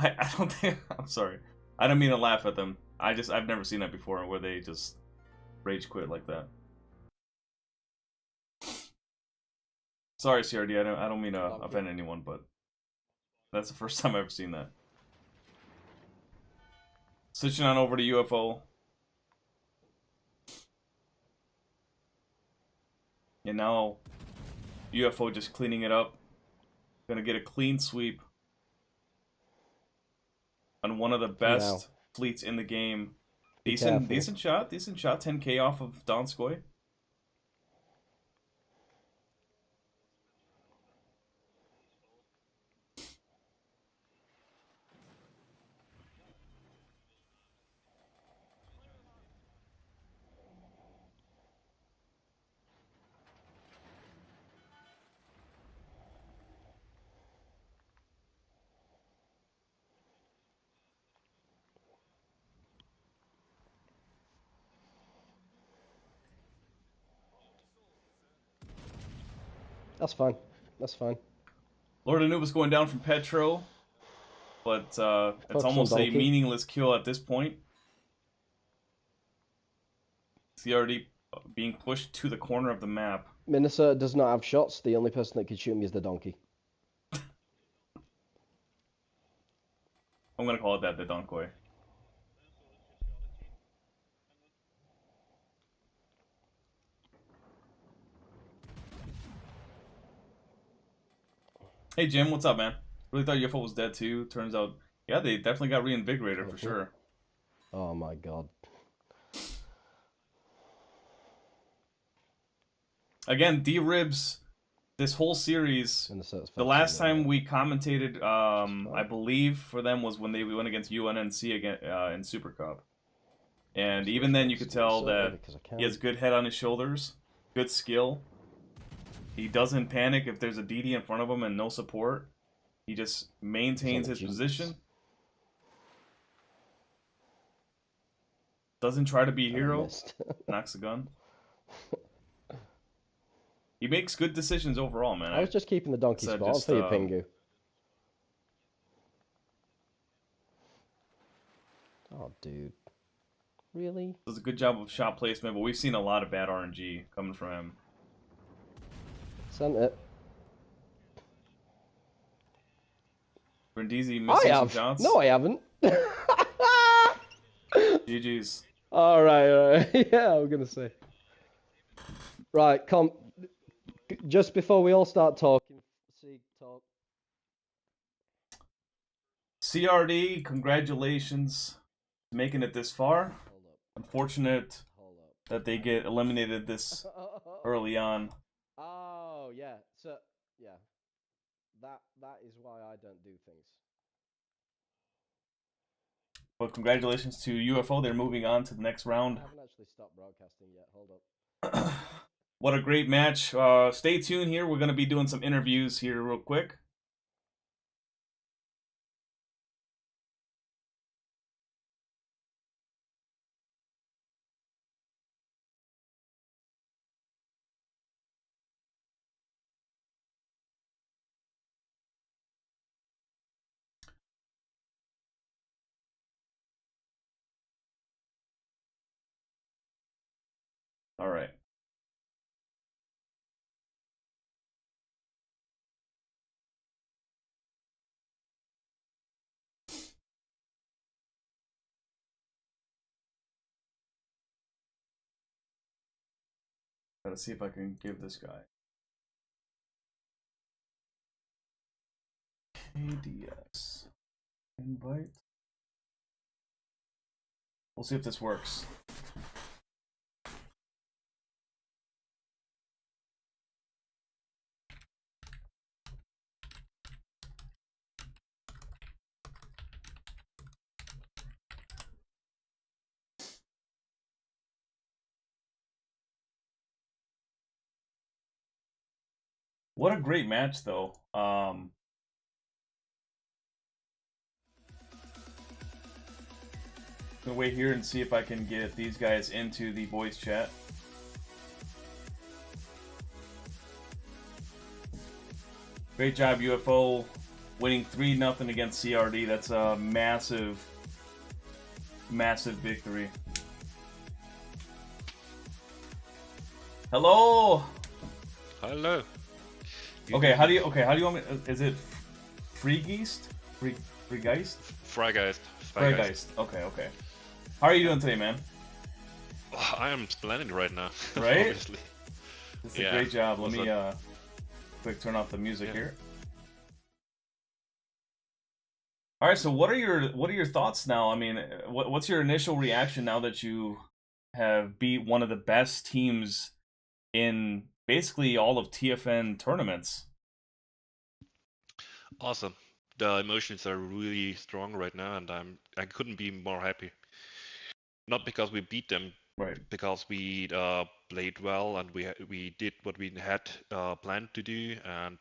I don't think... I'm sorry. I don't mean to laugh at them. I've never seen that before where they just rage quit like that. Sorry, CRD. I don't mean to offend anyone, but that's the first time I've ever seen that. Switching on over to UFO. And now UFO just cleaning it up. Gonna get a clean sweep on one of the best fleets in the game. Decent shot. 10k off of Donskoy. That's fine. That's fine. Lord Anubis going down from Petro, but it's almost a meaningless kill at this point. CRD being pushed to the corner of the map. Minnesota does not have shots. The only person that can shoot me is the donkey. I'm gonna call it that, the Donkoy. Hey Jim, what's up, man? Really thought UFO was dead too. Turns out, yeah, they definitely got reinvigorated for sure. Oh my god. Again, D-Ribs, this whole series, the last time we commentated, I believe, for them was when we went against UNNC again, in Super Cup. And even then you could tell that he has good head on his shoulders, good skill. He doesn't panic if there's a DD in front of him and no support. He just maintains his position. Doesn't try to be a hero. Knocks the gun. He makes good decisions overall, man. I was just keeping the donkey spot for you, Pingu. Oh, dude. Really? Does a good job of shot placement, but we've seen a lot of bad RNG coming from him. Sent it. Brindisi missing some shots. No, I haven't. GG's. Alright. Yeah, I'm gonna say. Right, come. Just before we all start talking, talk. CRD, congratulations making it this far. Unfortunate that they get eliminated this early on. Oh yeah, so yeah, that is why I don't do things. But congratulations to UFO. They're moving on to the next round. I haven't actually stopped broadcasting yet. Hold up. What a great match. Stay tuned here. We're going to be doing some interviews here real quick. All right. Gotta see if I can give this guy. KDS. Invite. We'll see if this works. What a great match, though. Gonna wait here and see if I can get these guys into the voice chat. Great job, UFO, winning 3-0 against CRD. That's a massive, massive victory. Hello. Hello. Okay, how do you want me? Is it Freegeist? Freegeist? Freigeist. Freigeist. Okay. How are you doing today, man? I am splendid right now. Right? Obviously. This is a great job. Let What's me quick turn off the music here. All right. So, what are your thoughts now? I mean, what's your initial reaction now that you have beat one of the best teams in basically all of TFN tournaments? Awesome. The emotions are really strong right now, and I couldn't be more happy. Not because we beat them, Right. because we played well and we did what we had planned to do. And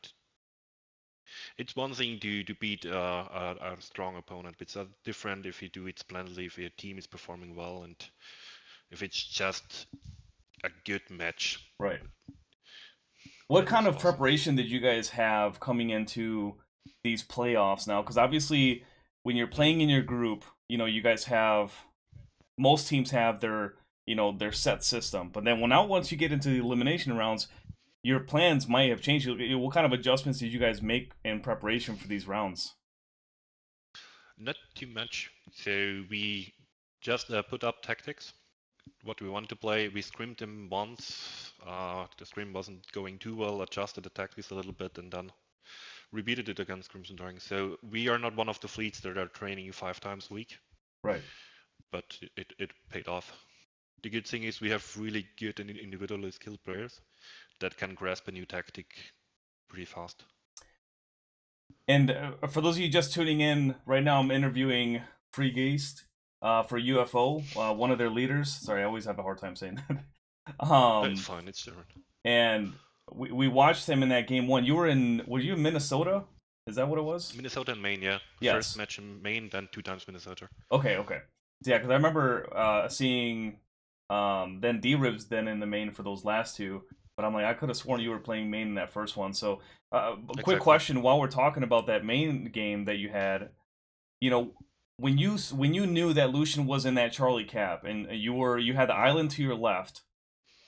it's one thing to beat a strong opponent. It's different if you do it splendidly, if your team is performing well, and if it's just a good match. Right. What kind of Awesome. preparation did you guys have coming into these playoffs now? Because obviously, when you're playing in your group, you guys have, most teams have their set system. But then once you get into the elimination rounds, your plans might have changed. What kind of adjustments did you guys make in preparation for these rounds? Not too much. So we just put up tactics, what we want to play. We scrimmed them once. The scrim wasn't going too well, adjusted the tactics a little bit, and then repeated it against Crimson Daring. So we are not one of the fleets that are training 5 times a week. Right. But it paid off. The good thing is we have really good and individually skilled players that can grasp a new tactic pretty fast. And for those of you just tuning in, right now I'm interviewing Freegeist for UFO, one of their leaders. Sorry, I always have a hard time saying that. It's fine, it's different. And we watched him in that game one. Were you in Minnesota? Is that what it was? Minnesota and Maine, yeah. Yes. First match in Maine, then 2 times Minnesota. Okay. Yeah, because I remember seeing then D-Ribs then in the main for those last two. But I'm like, I could have sworn you were playing main in that first one. So, Exactly. quick question: while we're talking about that main game that you had, when you knew that Lucian was in that Charlie cap and you had the island to your left,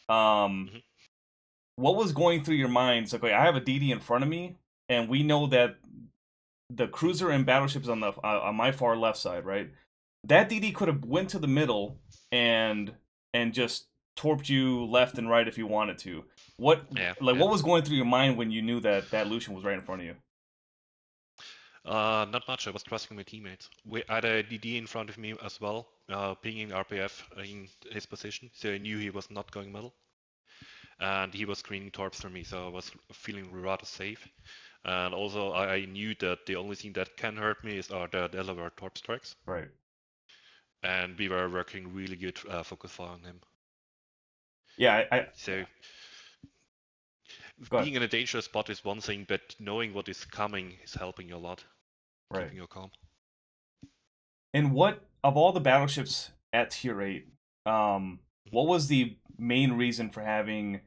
what was going through your mind? It's like, I have a DD in front of me, and we know that the cruiser and battleship is on the on my far left side, right? That DD could have went to the middle and just torped you left and right if you wanted to. What was going through your mind when you knew that Lucian was right in front of you? Not much. I was trusting my teammates. We had a DD in front of me as well, pinging RPF in his position, so I knew he was not going middle. And he was screening torps for me, so I was feeling rather safe. And also, I knew that the only thing that can hurt me is the Delaware torp strikes. Right. And we were working really good focus fire on him. Yeah, So being in a dangerous spot is one thing, but knowing what is coming is helping you a lot. Right. Keeping you calm. And what of all the battleships at Tier 8, what was the main reason for having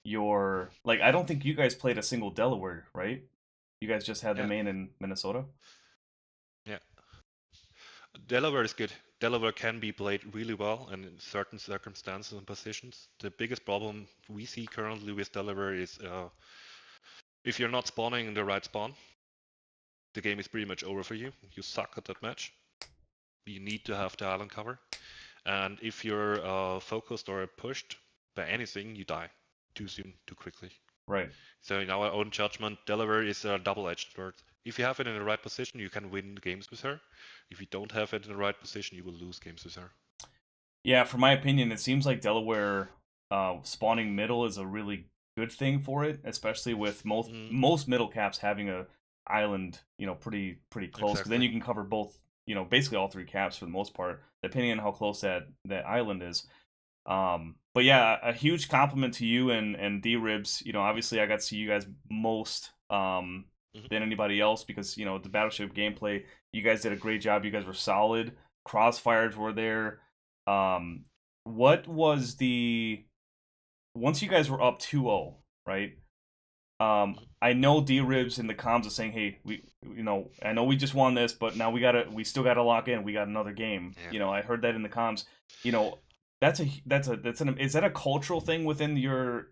your, like, I don't think you guys played a single Delaware, right? You guys just had the main in Minnesota? Yeah. Delaware is good. Delaware can be played really well and in certain circumstances and positions. The biggest problem we see currently with Delaware is if you're not spawning in the right spawn, the game is pretty much over for you. You suck at that match. You need to have the island cover. And if you're focused or pushed by anything, you die. too soon, too quickly. Right. So in our own judgment, Delaware is a double-edged sword. If you have it in the right position, you can win games with her. If you don't have it in the right position, you will lose games with her. Yeah, for my opinion, it seems like Delaware spawning middle is a really good thing for it, especially with most middle caps having a island, pretty close. Because then Exactly. you can cover both, basically all three caps for the most part, depending on how close that island is. But yeah, a huge compliment to you and D Ribs. Obviously I got to see you guys most than anybody else because the Battleship gameplay. You guys did a great job. You guys were solid. Crossfires were there. What was the once you guys were up 2-0, right? I know D Ribs in the comms is saying, "Hey, I know we just won this, but now we still gotta lock in. We got another game." Yeah. I heard that in the comms. Is that a cultural thing within your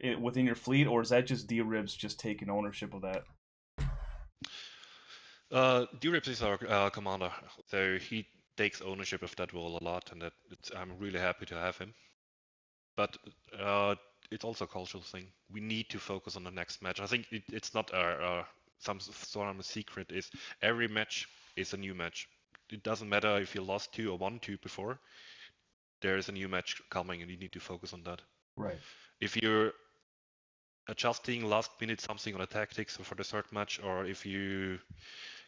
fleet, or is that just D Ribs just taking ownership of that? D-Rips is our commander, so he takes ownership of that role a lot, and I'm really happy to have him. But it's also a cultural thing. We need to focus on the next match. I think it's not some sort of a secret. Is every match is a new match. It doesn't matter if you lost 2 or won 2 before. There is a new match coming, and you need to focus on that. Right. If you're adjusting last minute something on the tactics for the third match, or if you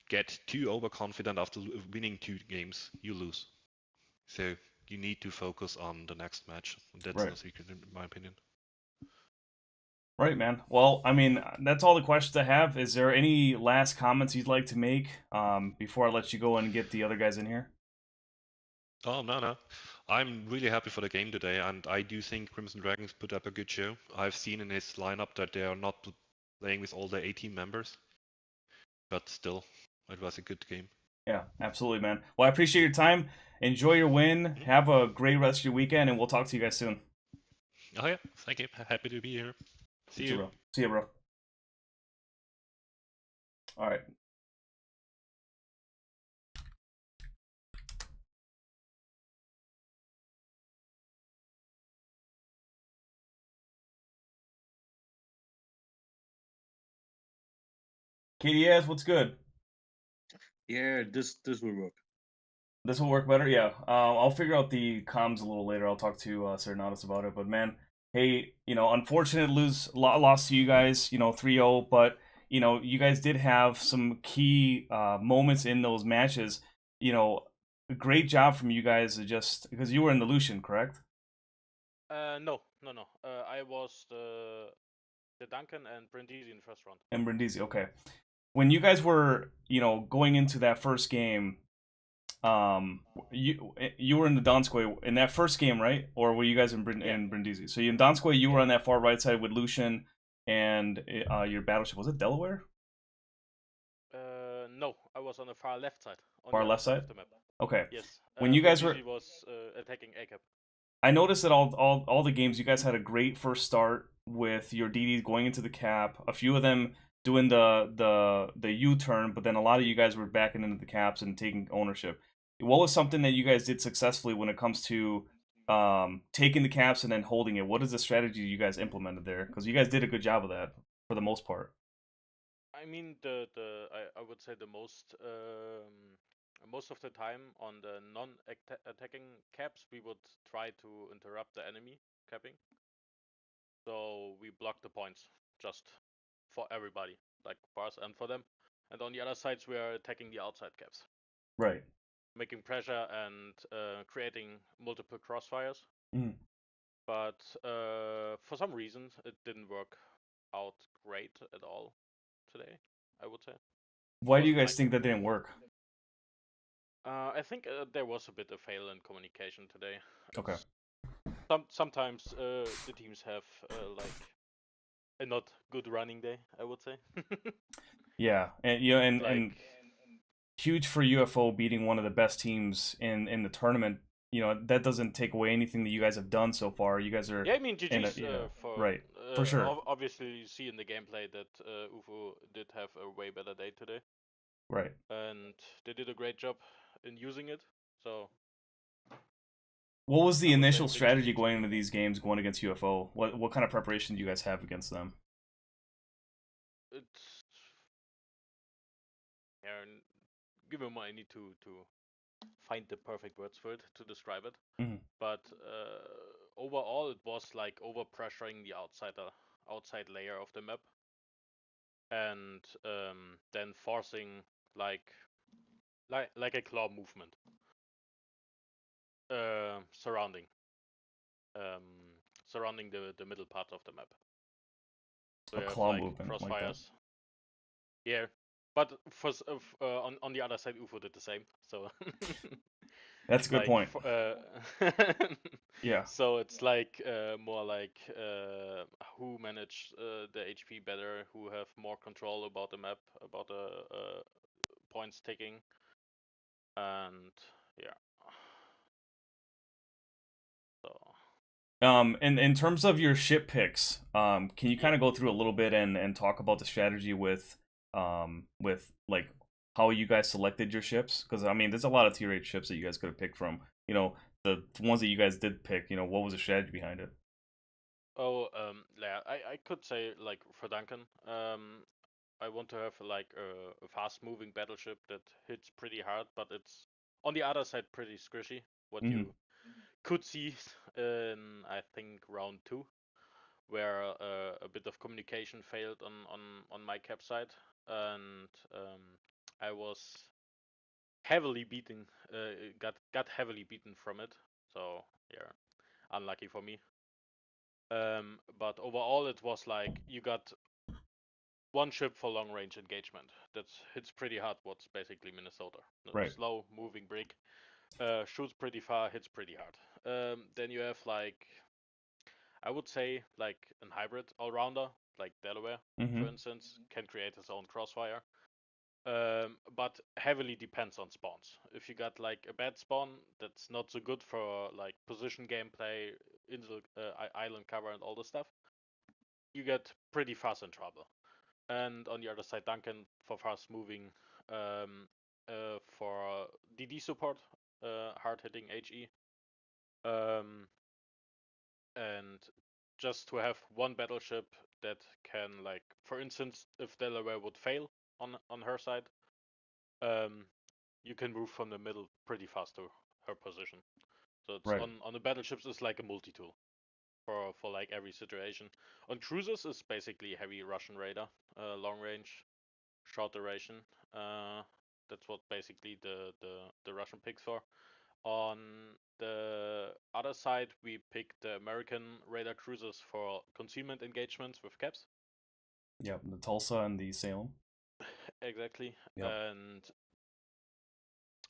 get too overconfident after winning 2 games, you lose. So you need to focus on the next match. That's no Right. secret in my opinion. Right, man. Well, I mean, that's all the questions I have. Is there any last comments you'd like to make before I let you go and get the other guys in here? Oh, no. I'm really happy for the game today, and I do think Crimson Dragons put up a good show. I've seen in his lineup that they are not playing with all the 18 members, but still, it was a good game. Yeah, absolutely, man. Well, I appreciate your time. Enjoy your win. Have a great rest of your weekend, and we'll talk to you guys soon. Oh yeah, thank you. Happy to be here. See You too, you. bro. See you, bro. All right. KDS, what's good? Yeah, this will work. This will work better. Yeah, I'll figure out the comms a little later. I'll talk to Serenatus about it. But man, hey, unfortunate loss to you guys. 3-0. But you guys did have some key moments in those matches. Great job from you guys. Just because you were in the Lucian, correct? No. I was the Duncan and Brindisi in the first round. And Brindisi, okay. When you guys were, going into that first game, you were in the Donskoy in that first game, right? Or were you guys in Brindisi? So in Donskoy, you were on that far right side with Lucian and your battleship. Was it Delaware? No, I was on the far left side. On Far the left other side side? of the map. Okay. Yes. When you guys Brindisi were, was attacking ACAP. I noticed that all the games you guys had a great first start with your DDs going into the cap. A few of them doing the U-turn, but then a lot of you guys were backing into the caps and taking ownership. What was something that you guys did successfully when it comes to taking the caps and then holding it? What is the strategy you guys implemented there? Because you guys did a good job of that for the most part. I mean, I would say the most of the time on the non-attacking caps, we would try to interrupt the enemy capping. So we block the points just for everybody, like for us and for them. And on the other sides, we are attacking the outside caps. Right. Making pressure and creating multiple crossfires. Mm. But for some reason, it didn't work out great at all today, I would say. Why do you guys think that didn't work? I think there was a bit of fail in communication today. Okay. Sometimes the teams have like a not good running day, I would say. Yeah, and huge for UFO beating one of the best teams in the tournament. That doesn't take away anything that you guys have done so far. You guys are I mean GG's for right, for sure. Obviously, you see in the gameplay that UFO did have a way better day today. Right. And they did a great job in using it. So What was the I would say initial biggest strategy change. going into these games, going against UFO? What kind of preparation do you guys have against them? It's yeah. Give him I need to find the perfect words for it to describe it. Mhm. But overall, it was like over pressuring the outside layer of the map, and then forcing like a claw movement surrounding surrounding the middle part of the map. So A you have claw like movement like that. crossfires. Yeah, but on the other side, UFO did the same. So That's a good like point. Yeah. so it's like more like who manage the HP better, who have more control about the map, about the points taking, and yeah. So In terms of your ship picks, can you kind yeah. of go through a little bit and talk about the strategy with like how you guys selected your ships? Because I mean, there's a lot of tier 8 ships that you guys could have picked from. You know, the ones that you guys did pick. You know, what was the strategy behind it? Oh, yeah. I could say like for Duncan, I want to have like a fast-moving battleship that hits pretty hard, but it's on the other side pretty squishy. What Hmm. you could see in I think round 2, where a bit of communication failed on my cap side, and I was heavily beaten, got heavily beaten from it. So yeah, unlucky for me. But overall, it was like you got one ship for long range engagement. That hits pretty hard. What's basically Minnesota? Right. Slow moving brick, shoots pretty far, hits pretty hard. Then you have like I would say like an hybrid all rounder, like Delaware, Hmm. for instance, can create his own crossfire. But heavily depends on spawns. If you got like a bad spawn that's not so good for like position gameplay, island cover, and all the stuff, you get pretty fast in trouble. And on the other side, Duncan for fast moving, for DD support, hard hitting HE, um, and just to have one battleship that can like, for instance, if Delaware would fail on her side, um, you can move from the middle pretty fast to her position. So it's Right. on the battleships is like a multi-tool for like every situation. On cruisers is basically heavy Russian radar, long range, short duration. Uh, that's what basically the Russian picks for. On the other side, we picked the American radar cruisers for concealment engagements with caps. Yep. The Tulsa and the Salem. Exactly. Yep. And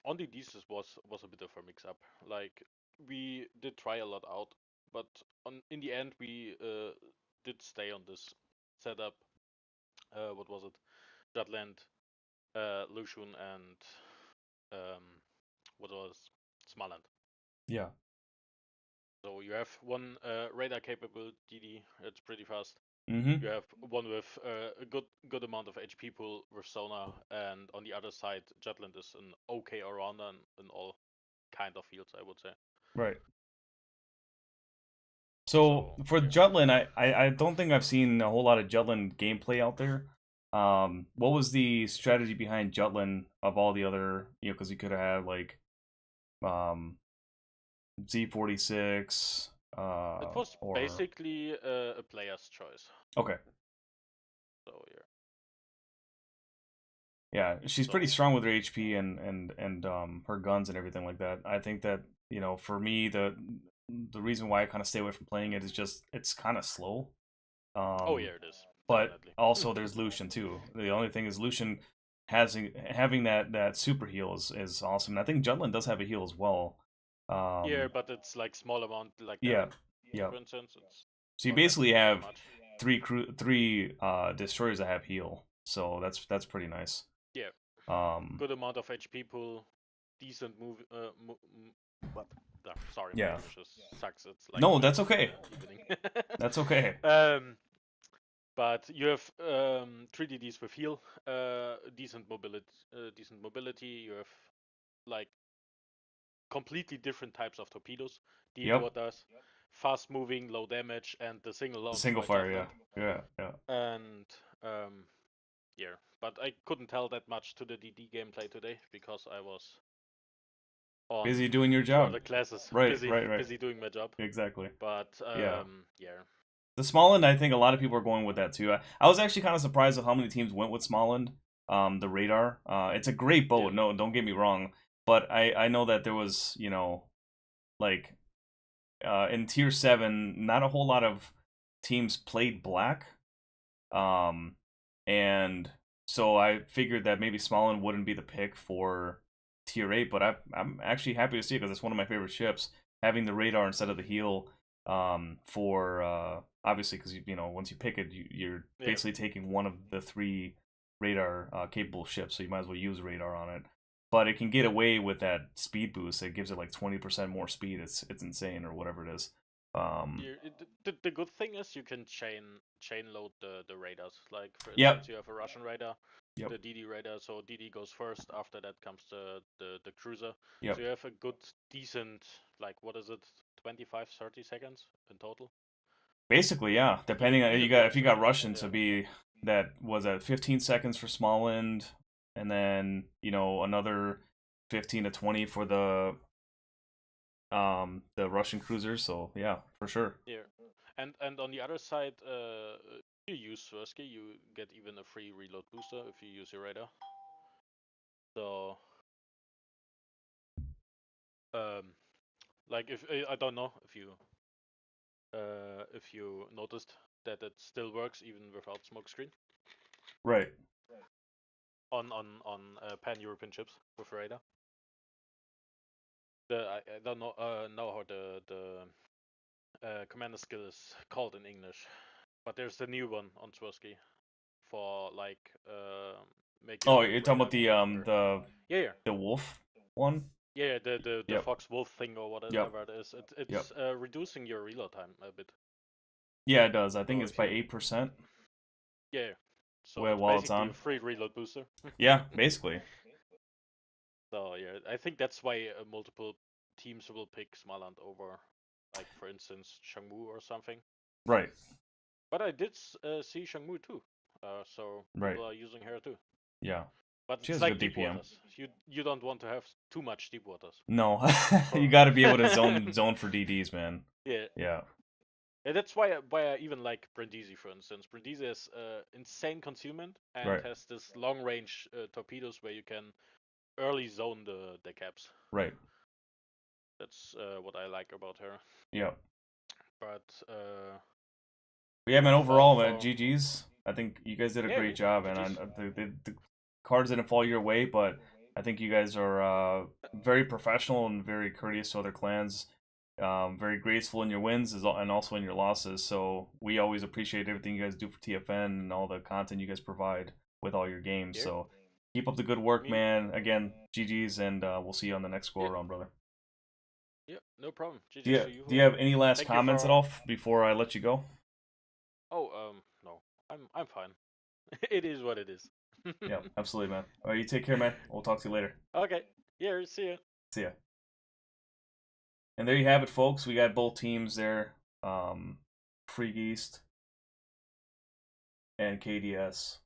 on the Thesis was a bit of a mix up. Like we did try a lot out, but in the end we did stay on this setup. What was it? Jutland, Lushun, and um, what was Smaland. Yeah. So you have one radar capable DD. It's pretty fast. Hmm. You have one with a good amount of HP pool with sonar, and on the other side, Jutland is an okay all-rounder in all kind of fields, I would say. Right. So So for yeah. Jutland, I don't think I've seen a whole lot of Jutland gameplay out there. What was the strategy behind Jutland of all the other, because you could have like um Z46, It was or basically a player's choice. okay, So yeah. yeah, she's pretty So strong with her HP and her guns and everything like that. I think that for me the reason why I kind of stay away from playing it is just it's kind of slow. oh yeah, it is But definitely. also there's Lucian too. The only thing is Lucian having that super heal is awesome. And I think Jutland does have a heal as well. Yeah, Um, but it's like small amount, like yeah, Darren, yeah. for instance. It's So you not that basically that have much. three destroyers that have heal. So that's pretty nice. Yeah, Um, good amount of HP pool, decent move. What? No, sorry, my yeah. English is sucks. It's like No, 5 that's in okay. the evening. That's okay. But you have 3 DDs with heal, decent mobility. You have like completely different types of torpedoes. The Yep. Idioters, fast moving, low damage, and the single launch. Single by fire, yeah. Toughnut. Yeah. And yeah, but I couldn't tell that much to the DD gameplay today because I was on Busy doing your two job. other classes. Right. Busy doing my job. Exactly. But Yeah. yeah. The Smallland, I think a lot of people are going with that too. I was actually kind of surprised at how many teams went with Smallland. The radar. It's a great boat. Yeah. No, don't get me wrong. But I know that there was, like in Tier 7, not a whole lot of teams played black. And so I figured that maybe Smallland wouldn't be the pick for Tier 8, but I'm actually happy to see it because it's one of my favorite ships. Having the radar instead of the heel, for obviously because once you pick it, you're basically taking one of the 3 radar capable ships, so you might as well use radar on it. But it can get away with that speed boost. It gives it like 20% more speed. It's insane, or whatever it is. The good thing is you can chain load the radars. Like for Yep. instance, you have a Russian radar, Yep. the DD radar. So DD goes first. After that comes the cruiser. Yep. So you have a good, decent, like what is it, 25, 30 seconds in total. Basically, yeah. Depending on if you got Russian to be that was at 15 seconds for Smallland, and then another 15 to 20 for the Russian cruisers. So yeah, for sure. Yeah, and on the other side, you use Swirsky, you get even a free reload booster if you use your radar. So like if I don't know if you noticed that it still works even without smokescreen Right. on pan-European ships with radar. I don't know how the commander skill is called in English, but there's the new one on Swirsky for like make. Oh, your you're talking radar about quicker. the Yeah. the wolf one? Yeah, the Yep. Fox Wolf thing or whatever it is. It's reducing your reload time a bit. Yeah, it does. I think So it's if by you- 8%. Yeah. So Well, it's while it's basically on. a free reload booster. Yeah, basically. So yeah, I think that's why multiple teams will pick Smaland over, like for instance, Shangmu or something. Right. But I did see Shangmu too. So Right. people are using her too. Yeah. But She it's has like good deep DPM. waters. You don't want to have too much deep waters. No, you got to be able to zone for DDs, man. Yeah. Yeah. Yeah, that's why I even like Brindisi, for instance. Brindisi has insane concealment and Right. has this long range torpedoes where you can early zone the caps. Right. That's what I like about her. Yeah. But Yeah, man. Overall, man, for- GG's. I think you guys did a Yeah, great job, and the cards didn't fall your way, but I think you guys are very professional and very courteous to other clans. Very graceful in your wins and also in your losses. So we always appreciate everything you guys do for TFN and all the content you guys provide with all your games. Yeah. So keep up the good work, Me- man. Again, GG's, and we'll see you on the next go around, brother. yeah, no problem. GG's Do you, to you. do you have any last Thank you comments for- at all before I let you go? Oh, no, I'm fine. It is what it is. Yeah, absolutely, man. All right, you take care, man. We'll talk to you later. Okay. Yeah, see ya. See ya. And there you have it, folks. We got both teams there. Freak East and KDS.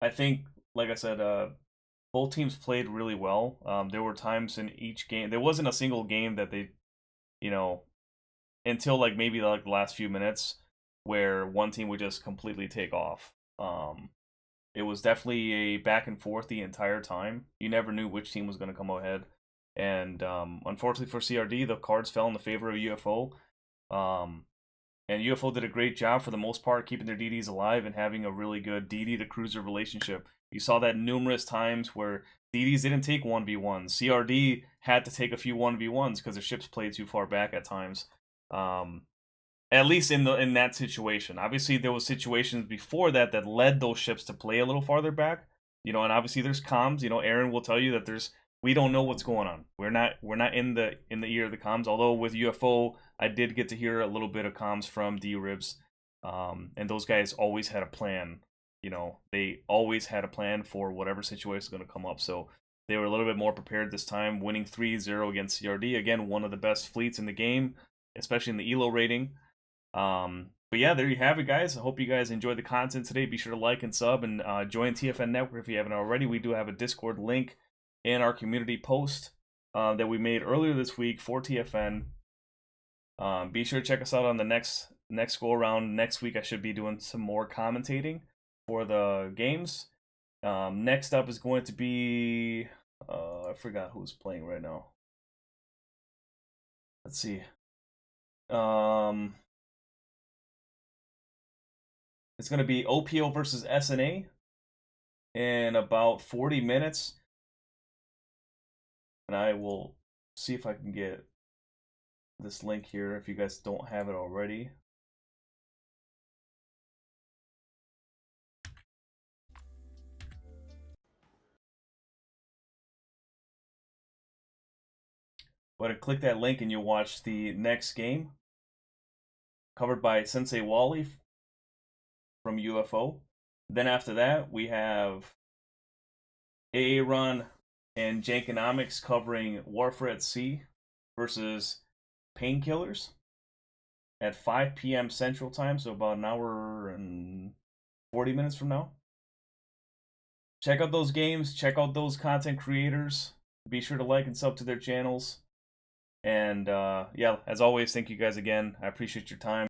I think, like I said, both teams played really well. There were times in each game. There wasn't a single game that they, until like maybe like the last few minutes, where one team would just completely take off. It was definitely a back and forth the entire time. You never knew which team was going to come ahead. And unfortunately for CRD, the cards fell in the favor of UFO. And UFO did a great job for the most part, keeping their DDs alive and having a really good DD to cruiser relationship. You saw that numerous times where DDs didn't take 1v1s. CRD had to take a few 1v1s because their ships played too far back at times. At least in that situation. Obviously, there was situations before that led those ships to play a little farther back. And obviously there's comms. Aaron will tell you that we don't know what's going on. We're not in the ear of the comms. Although with UFO, I did get to hear a little bit of comms from D-Ribs, and those guys always had a plan. They always had a plan for whatever situation is going to come up. So They were a little bit more prepared this time, winning 3-0 against CRD. Again, one of the best fleets in the game, especially in the ELO rating. But yeah, there you have it, guys. I hope you guys enjoyed the content today. Be sure to like and sub and join TFN Network if you haven't already. We do have a Discord link in our community post that we made earlier this week for TFN. Be sure to check us out on the next go around. Next week I should be doing some more commentating for the games. Next up is going to be I forgot who's playing right now. Let's see. It's going to be OPO versus SNA in about 40 minutes. And I will see if I can get this link here if you guys don't have it already. But click that link and you'll watch the next game, covered by Sensei Wally from UFO. Then after that, we have AA Run and Jankonomics covering Warfare at Sea versus Painkillers at 5 p.m. Central Time, so about an hour and 40 minutes from now. Check out those games, check out those content creators. Be sure to like and sub to their channels. And yeah, as always, thank you guys again. I appreciate your time.